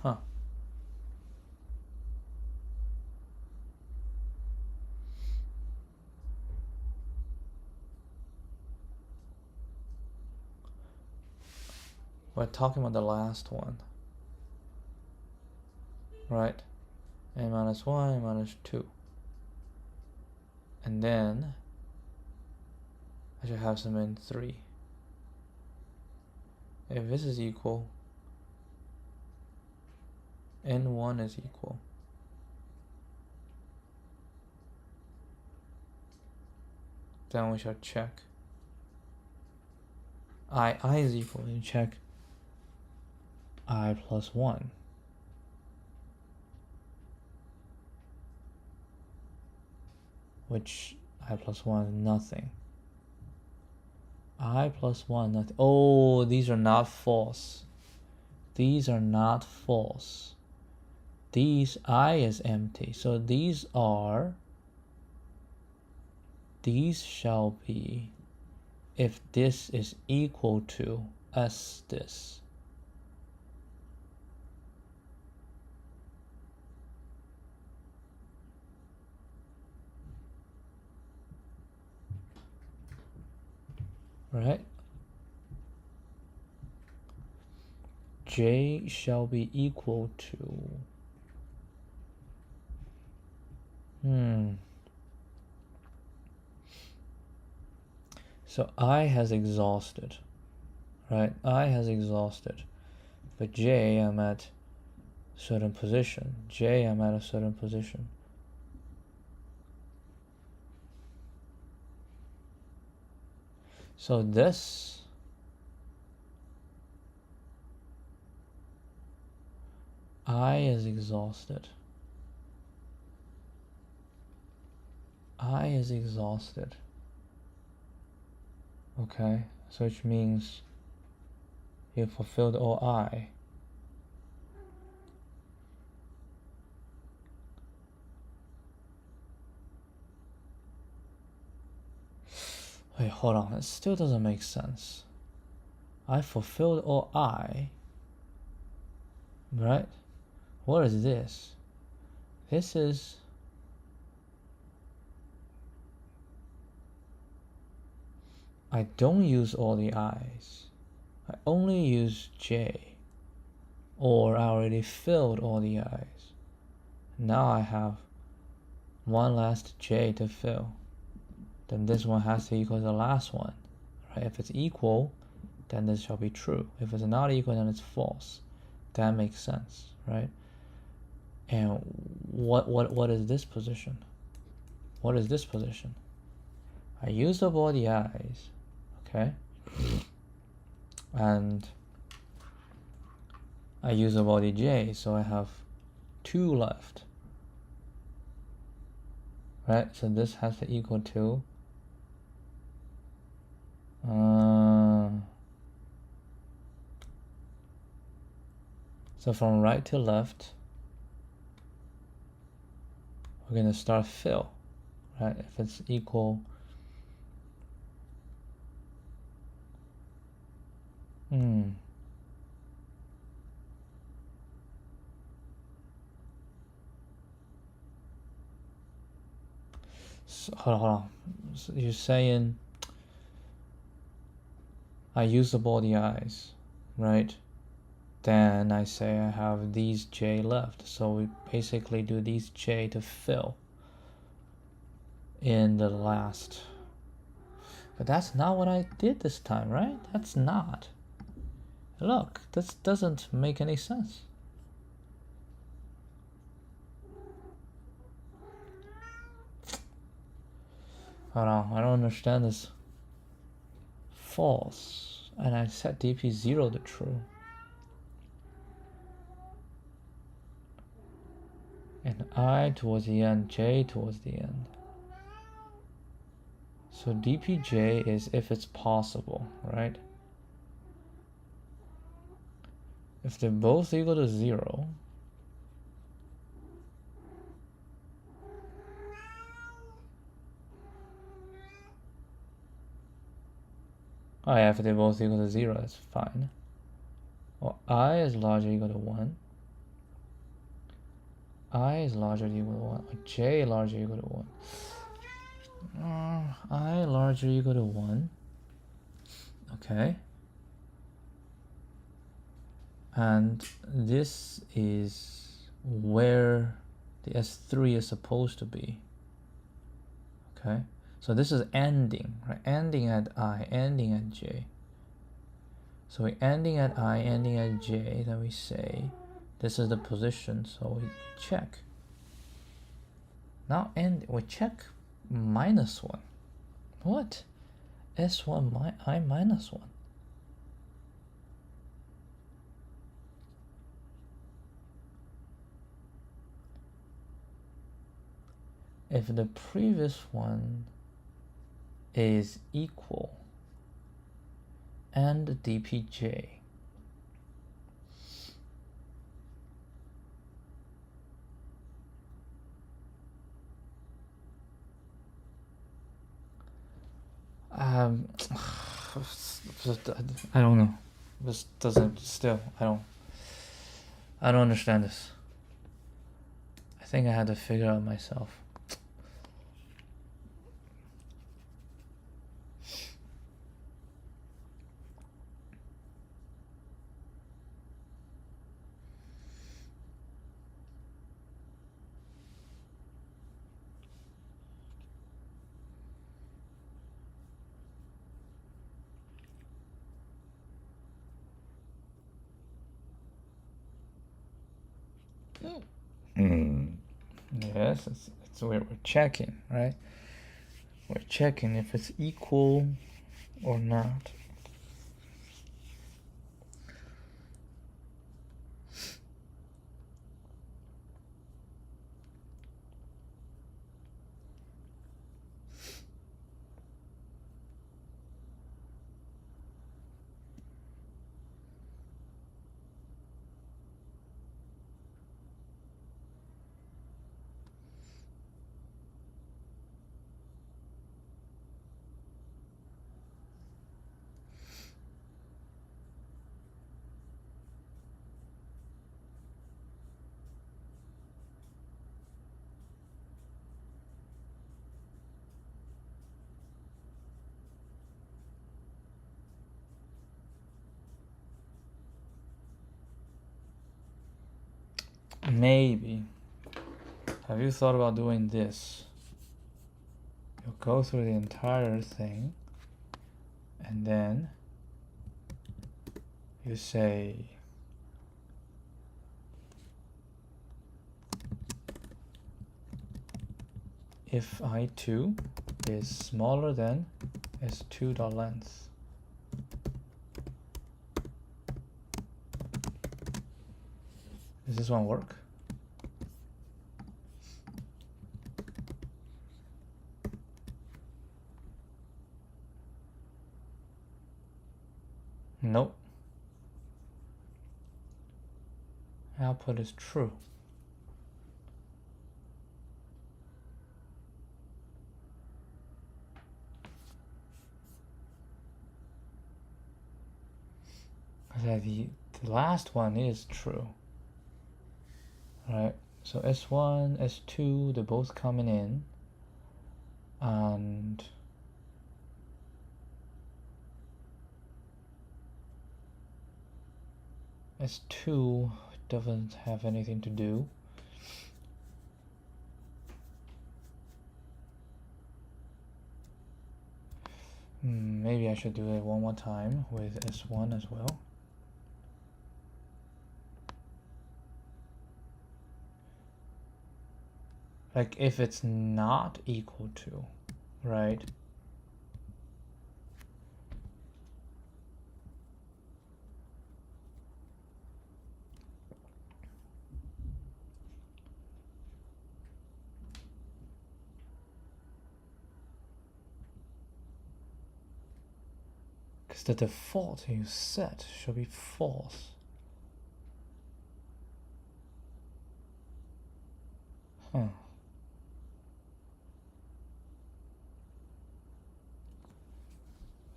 Huh. We're talking about the last one, right? n minus 1, n minus 2. And then I should have some n3. If this is equal, n1 is equal. Then we shall check I is equal, and check I plus 1. Which I plus 1 is nothing. I plus 1, nothing. Oh, these are not false. These are not false. These I is empty. So these shall be if this is equal to S this. Right? J shall be equal to so I has exhausted, right? I has exhausted, but J I'm at certain position. J I'm at a certain position. So this I is exhausted. I is exhausted. Okay, so which means you fulfilled all I. Wait, hold on, it still doesn't make sense. I fulfilled all I, right? What is this? This is I don't use all the I's. I only use J. Or I already filled all the I's. Now I have one last j to fill, then this one has to equal the last one, right? If it's equal, then this shall be true. If it's not equal, then it's false. That makes sense, right? And what is this position? What is this position? I used up all the i's, okay? And I use up all the j's, so I have 2 left, right? So this has to equal to so from right to left, we're gonna start fill, right? If it's equal, so, hold on. So you're saying I use up all the i's, right? Then I say I have these j left. So we basically do these j to fill in the last. But that's not what I did this time, right? That's not. Look, this doesn't make any sense. Hold on, I don't understand this. False. And I set dp0 to true. And I towards the end, j towards the end. So dpj is if it's possible, right? If they're both equal to 0, oh yeah, if they're both equal to 0, that's fine. Well, I is larger equal to 1. I is larger equal to 1. Or j larger equal to 1. I larger equal to 1. Okay. And this is where the S3 is supposed to be. Okay. So this is ending, right? Ending at I, ending at j. So we're ending at I, ending at j, then we say this is the position, so we check. Now we check -1. What? S1 I -1. If the previous one is equal and dpj, I don't know. This doesn't still. I don't understand this. I think I had to figure out myself. Yes, it's where we're checking, right? We're checking if it's equal or not. Maybe. Have you thought about doing this? You go through the entire thing, and then you say if I2 is smaller than S2.length. Does this one work? Nope. Output is true. The last one is true. Right? So S1, S2, they're both coming in, and S2 doesn't have anything to do. Maybe I should do it one more time with S1 as well. Like if it's not equal to, right? Because the default you set should be false. Huh.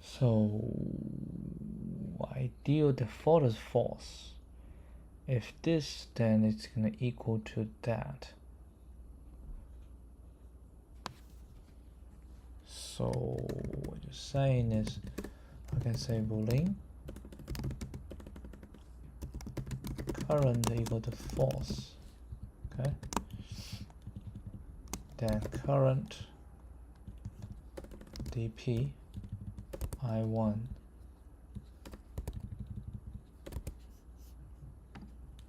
So ideal default is false. If this, then it's gonna equal to that. So what you're saying is, I can say boolean current equal to false. Okay. Then current dp I1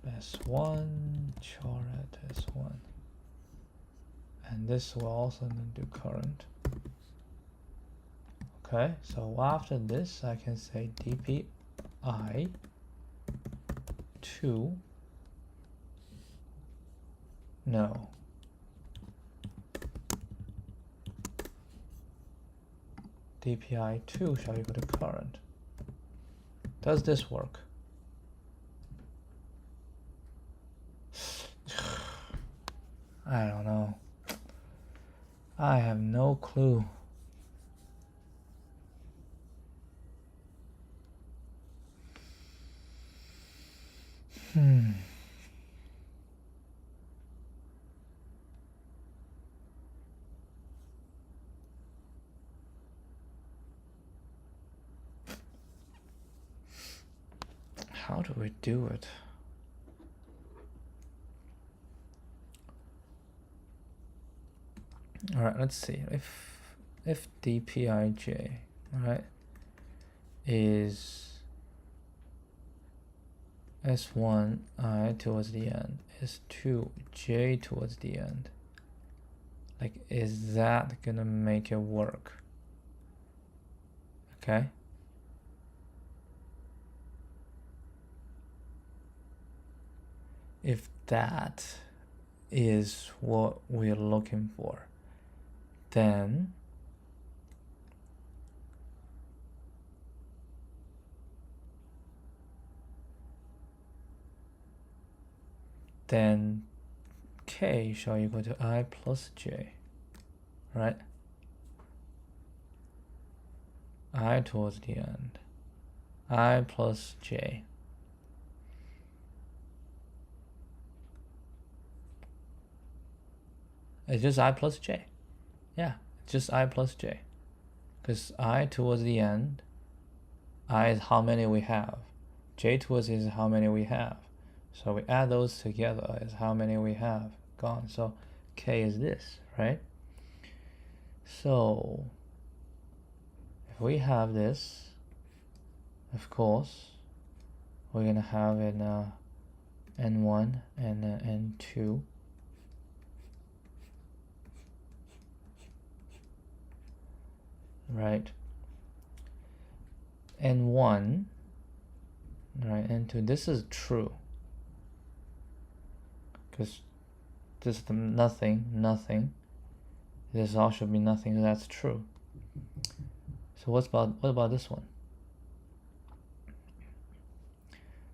S1 char at S1, and this will also do current. Okay, so after this I can say dp I2 no. dpi2 shall equal to current. Does this work? I don't know. I have no clue. How do we do it? All right, let's see. If dpij, right, is S1 I towards the end, S2 j towards the end, like, is that gonna make it work? Okay. If that is what we're looking for, then k shall equal to I plus j, right? I towards the end, I plus j. It's just I plus j. Yeah, it's just I plus j. Because I towards the end, I is how many we have. J towards is how many we have. So we add those together is how many we have. Gone. So k is this, right? So if we have this, of course, we're gonna have an n1 and n2. Right? n1, right? n2. This is true because this is the nothing. This all should be nothing. So that's true. So what about this one?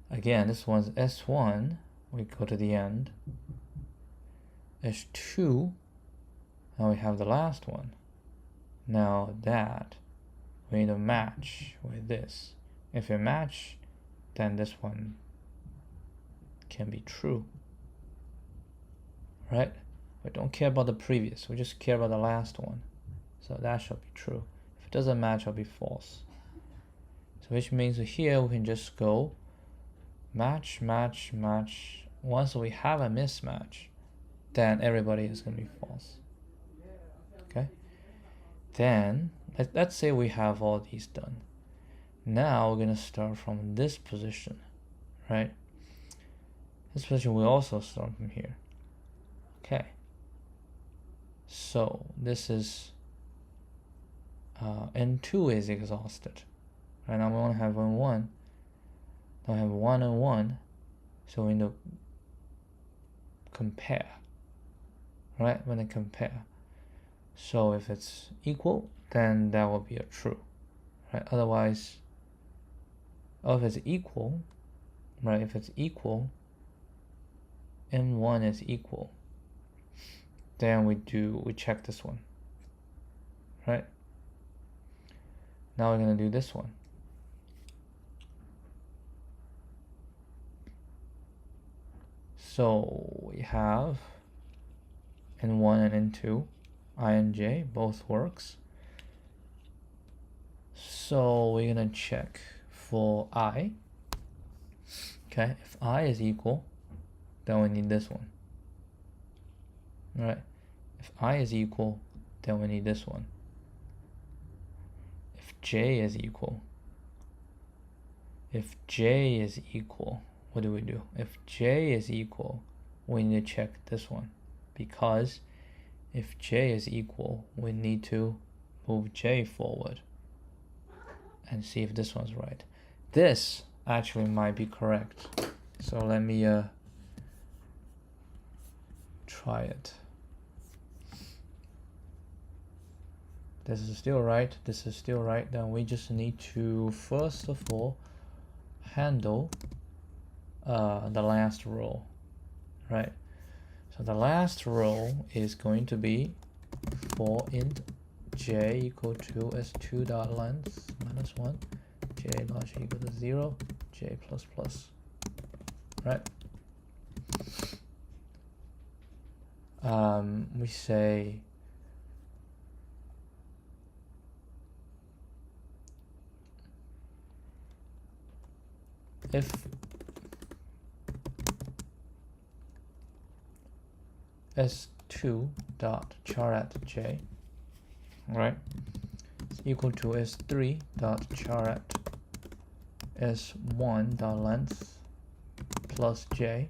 Again, this one's S1. We go to the end. S2. Now we have the last one. Now that we need to match with this. If we match, then this one can be true. Right? We don't care about the previous. We just care about the last one. So that should be true. If it doesn't match, it'll be false. So which means here we can just go match, match, match. Once we have a mismatch, then everybody is going to be false. Okay? Then, let's say we have all these done. Now we're going to start from this position, right? This position will also start from here. Okay. So this is n2 is exhausted. Right now we only have n1. Now we have 1 and 1. So we need to compare. Right? When they compare. So if it's equal, then that will be a true. Right? Otherwise, if it's equal, right? If it's equal, n1 is equal. Then we check this one. Right? Now we're gonna do this one. So we have n1 and n2, I and j, both works. So we're gonna check for I. Okay, if I is equal, then we need this one. Right? If I is equal, then we need this one. If j is equal, what do we do? If j is equal, we need to check this one, because if j is equal, we need to move j forward and see if this one's right. This actually might be correct. So let me try it. This is still right. This is still right. Then we just need to first of all handle the last row, right? So the last row is going to be for int j equal to s2 dot length minus 1, j large equal to 0, j plus plus, right? We say if s2 dot char at j, right, is equal to s3 dot char at s1 dot length plus j,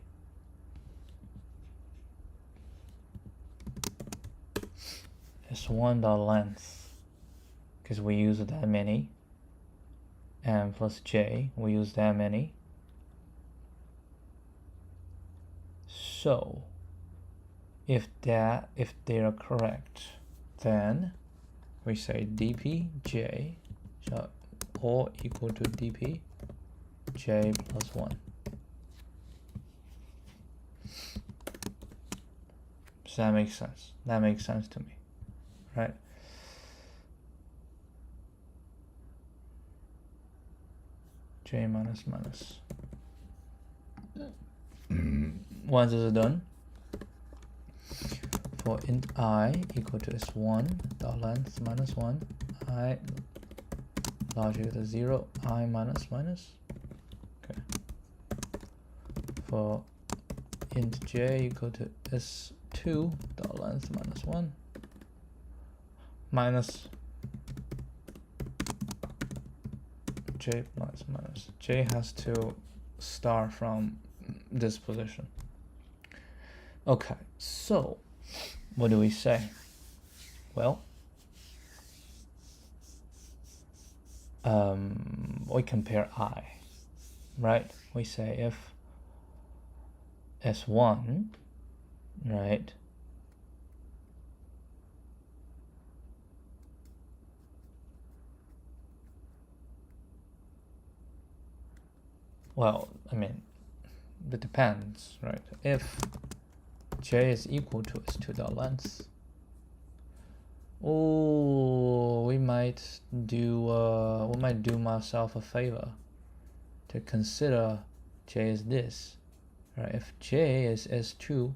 s1 dot length, because we use that many, and plus j, we use that many. So if they are correct, then we say dp j shall or equal to dp j plus 1. So that makes sense. That makes sense to me, right? J minus minus. Once this is done, for int I equal to s1 dot length minus 1, I large equal to 0, I minus minus. Okay. For int j equal to s2 2 dot length minus 1 minus j minus j has to start from this position. Okay, so what do we say? Well, we compare I, right? We say if S1, right, well, I mean, it depends, right? If j is equal to S2 dot length, oh, we might do myself a favor to consider j is this, right? If j is S2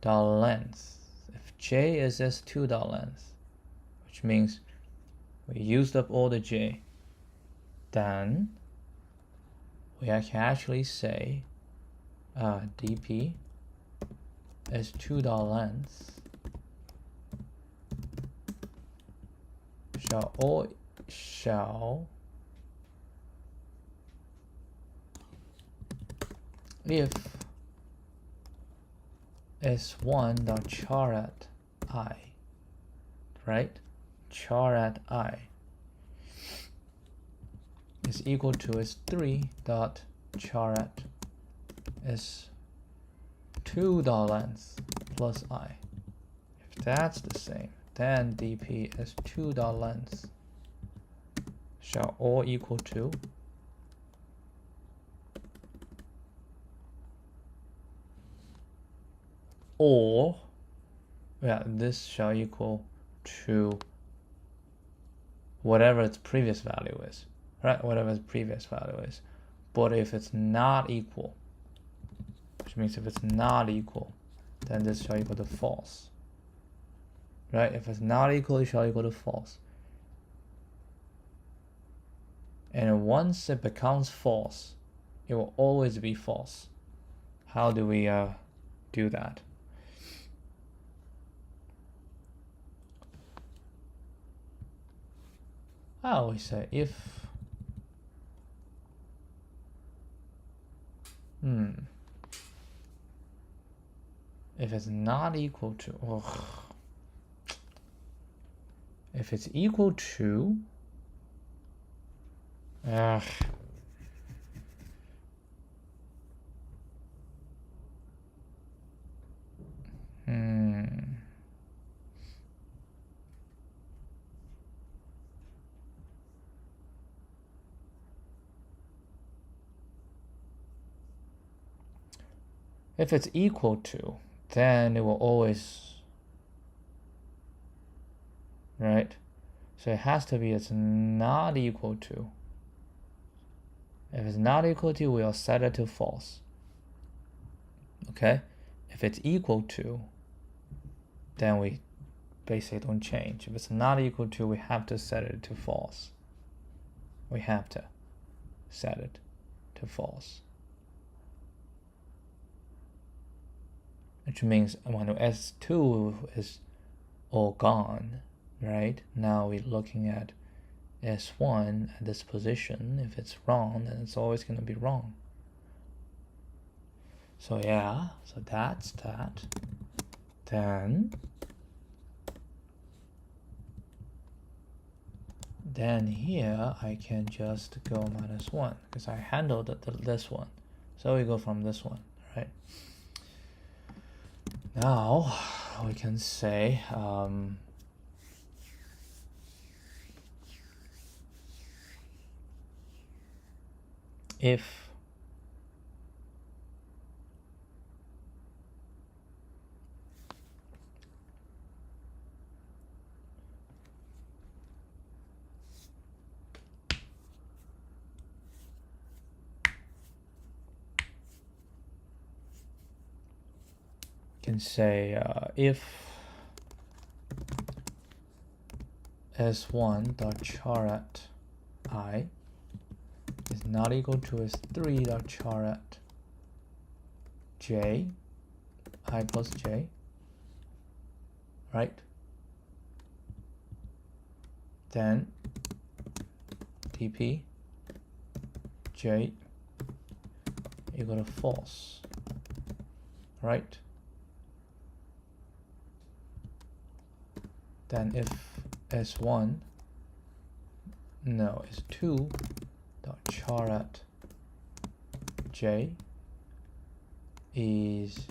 dot length, if j is S2 dot length, which means we used up all the j, then we can actually say dp S2 dot length shall if S1 dot char at I, right, char at I is equal to S3 dot char at S2 dot length plus I. If that's the same, then dp S2 dot length shall all equal to or, yeah, this shall equal to whatever its previous value is, right? Whatever its previous value is. But if it's not equal, which means if it's not equal, then this shall equal to false, right? If it's not equal, it shall equal to false. And once it becomes false, it will always be false. How do we do that? I always say if it's not equal to, if it's equal to, if it's equal to, then it will always, right? So it has to be it's not equal to. If it's not equal to, we'll set it to false. Okay? If it's equal to, then we basically don't change. If it's not equal to, we have to set it to false. We have to set it to false. Which means when S2 is all gone, right? Now we're looking at S1 at this position. If it's wrong, then it's always going to be wrong. So yeah, so that's that. Then here I can just go -1 because I handled this one. So we go from this one, right? Now we can say if if S1 dot char at I is not equal to S3 dot char at j, I plus j, right? Then dp j equal to false, right? Then if s1 no s2 dot char at j is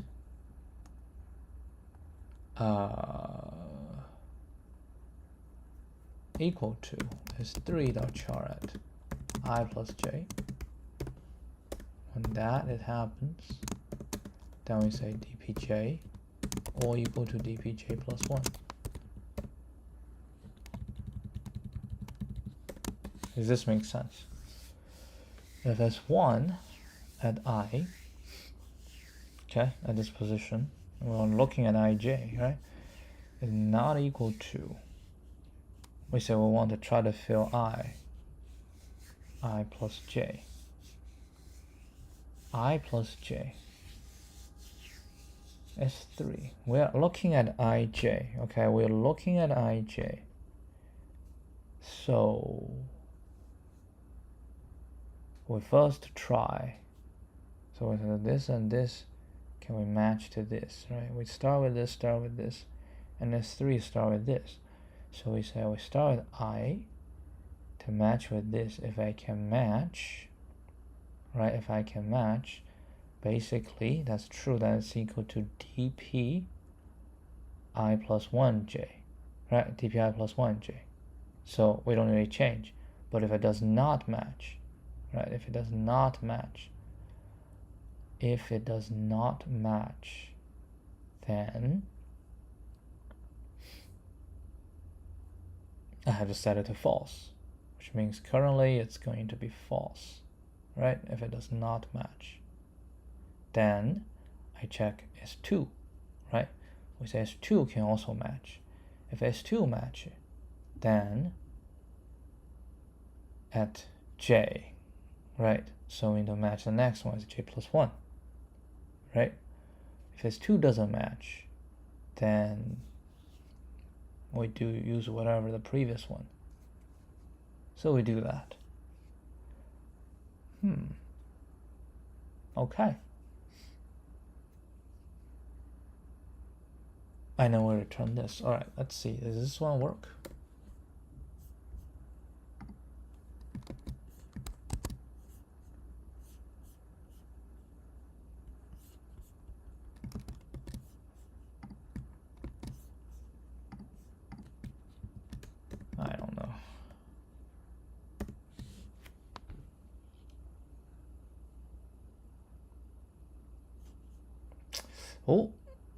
equal to s3 dot char at I plus j. When that it happens, then we say dpj or equal to dpj plus 1. Does this make sense? If s1 at I, okay, at this position, we're looking at ij, right, is not equal to, we say we want to try to fill I plus j. I plus j. S3. We're looking at ij. Okay, we're looking at ij. So we first try. So this and this, can we match to this, right? We start with this, and S3 start with this. So we say we start with I to match with this. If I can match, right? If I can match, basically that's true. That is equal to dp I plus 1j, right? dp I plus 1j. So we don't really change. But if it does not match, right? If it does not match, then I have to set it to false, which means currently it's going to be false, right? If it does not match, then I check S2, right? We say S2 can also match. If S2 matches, then at J, right? So we need to match the next one is J plus 1, right? If S2 doesn't match, then we do use whatever the previous one. So we do that. Okay. I know where to return this. All right, let's see. Does this one work? I don't know. Oh,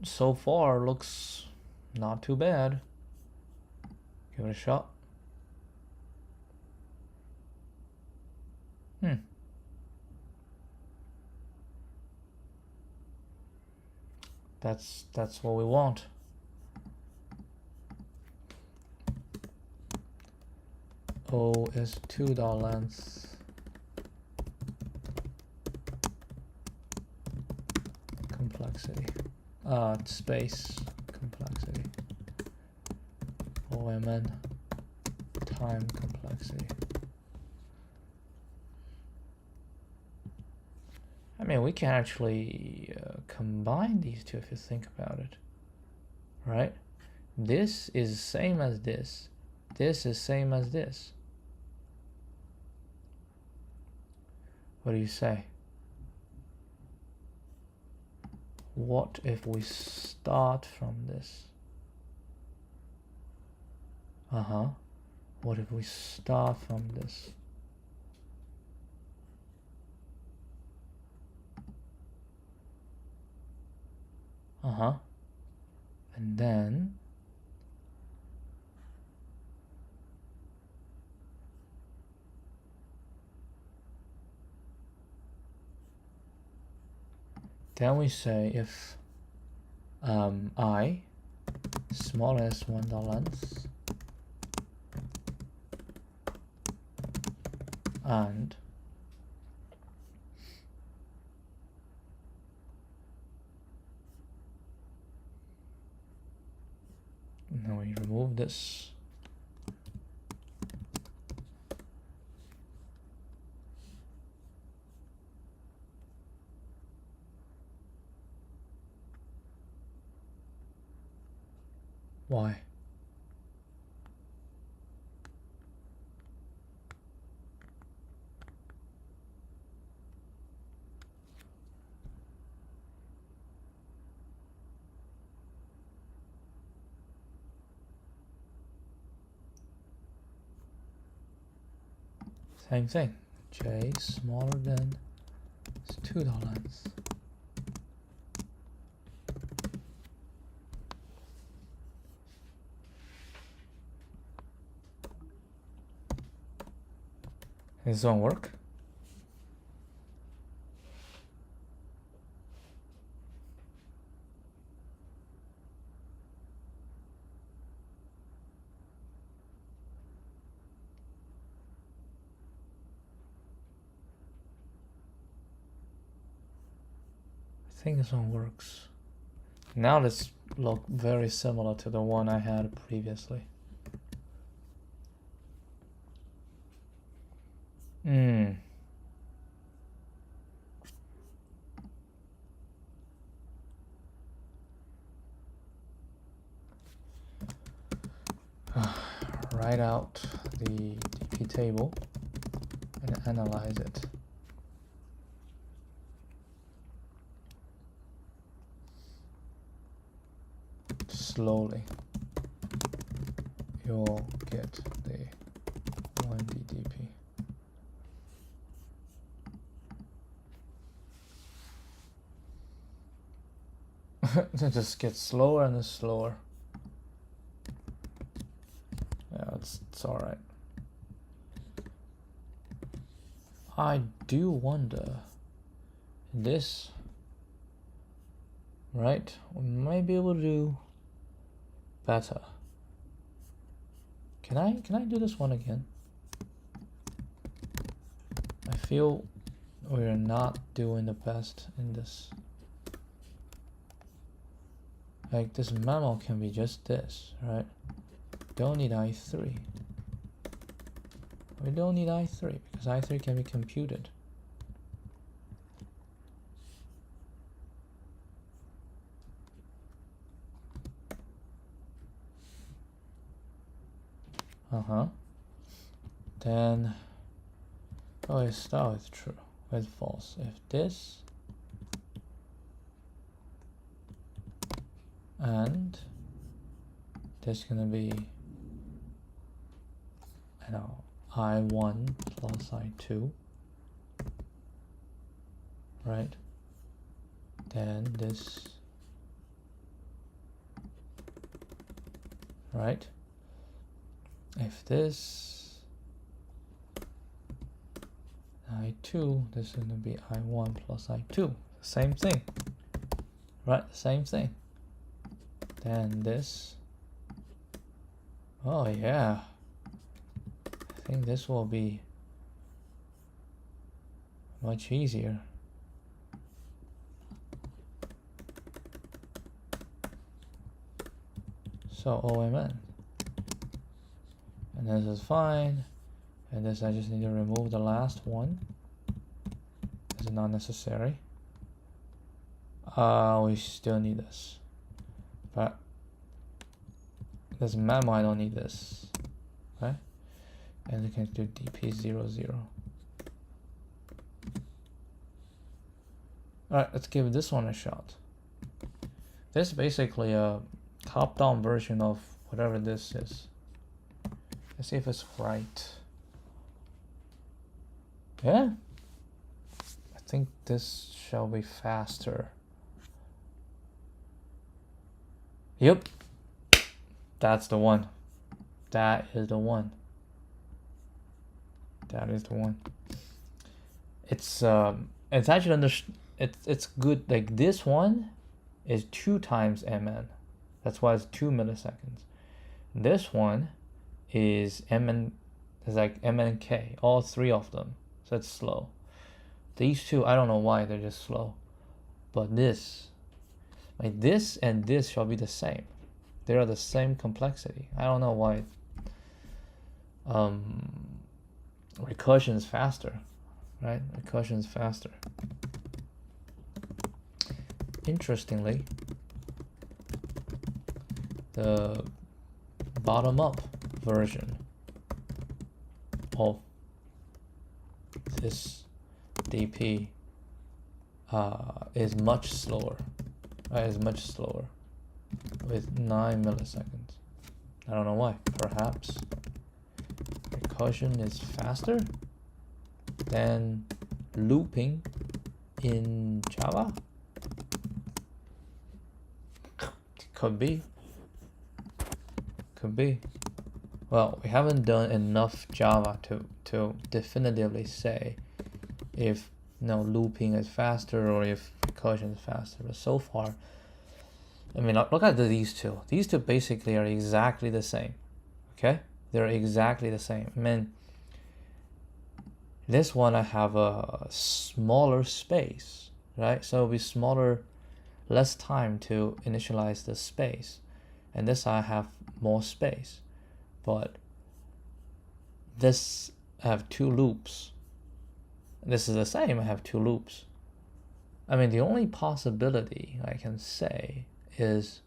so far looks not too bad. Give it a shot. That's what we want. OS2.length complexity. Space complexity. OMN time complexity. I mean, we can actually combine these two if you think about it, right? This is same as this. This is same as this. What do you say? What if we start from this? What if we start from this? And then we say if I small s1 length and Now we remove this. Why? Same thing. J smaller than $2. This won't work. I think this one works. Now this look very similar to the one I had previously. Write out the DP table and analyze it. Slowly, you'll get the 1D DP. It just gets slower and slower. Yeah, it's all right. I do wonder, this, right? We might be able to do better. Can I do this one again? I feel we're not doing the best in this. Like, this memo can be just this, right? Don't need I3. We don't need I3 because I3 can be computed. Then, oh, it's start with true, with false. If this and this gonna be, I know, I1 plus I2, right? Then this, right? If this I2, this is going to be I1 plus I2. Same thing, right? Same thing. Then this, oh yeah, I think this will be much easier. So OMN. And this is fine. And this, I just need to remove the last one. This is not necessary. We still need this. But this memo, I don't need this. Okay? And we can do DP00. Alright, let's give this one a shot. This is basically a top-down version of whatever this is. Let's see if it's right. Yeah, I think this shall be faster. Yep, that's the one. That is the one. That is the one. It's actually it's good. Like, this one is 2 times MN. That's why it's 2 milliseconds. This one is MN, is like MNK, all 3 of them. So it's slow. These 2, I don't know why they're just slow. But this, like this and this shall be the same. They are the same complexity. I don't know why recursion is faster, right? Recursion is faster. Interestingly, the bottom-up version of this DP is much slower. Is much slower with 9 milliseconds. I don't know why. Perhaps recursion is faster than looping in Java? Could be. Could be. Well, we haven't done enough Java to definitively say if looping is faster or if recursion is faster. But so far, I mean, look at these two. These two basically are exactly the same. Okay? They're exactly the same. I mean, this one I have a smaller space, right? So it'll be smaller, less time to initialize the space. And this I have more space. But this I have 2 loops. This is the same, I have 2 loops. I mean, the only possibility I can say is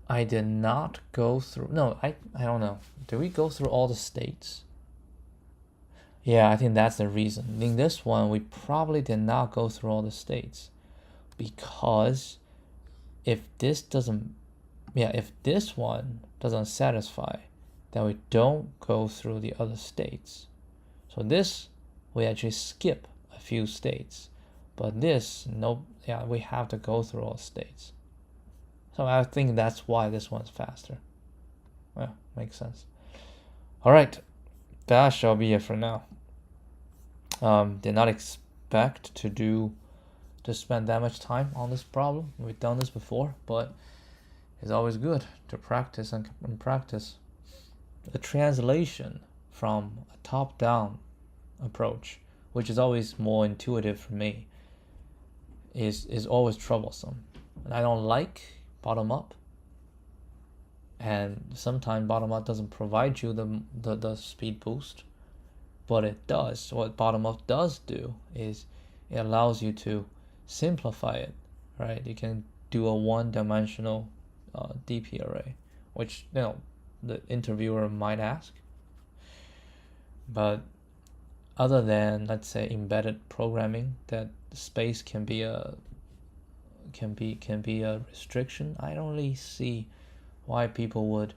I did not go through, no, I don't know. Did we go through all the states? Yeah, I think that's the reason. In this one, we probably did not go through all the states, because if this one doesn't satisfy, then we don't go through the other states. So this, we actually skip a few states, but this, we have to go through all states. So I think that's why this one's faster. Well, makes sense. All right, that shall be it for now. Did not expect to spend that much time on this problem. We've done this before, but it's always good to practice and practice. The translation from a top-down approach, which is always more intuitive for me, is always troublesome. And I don't like bottom-up. And sometimes bottom-up doesn't provide you the speed boost, but it does. What bottom-up does do is it allows you to simplify it, right? You can do a one-dimensional DP array, which the interviewer might ask. But other than, let's say, embedded programming, that space can be a restriction, I don't really see why people would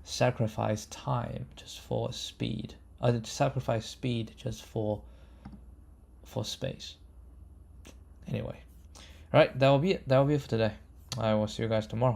sacrifice time just for speed. Sacrifice speed just for space. Anyway, all right, that will be it. That will be it for today. I will see you guys tomorrow.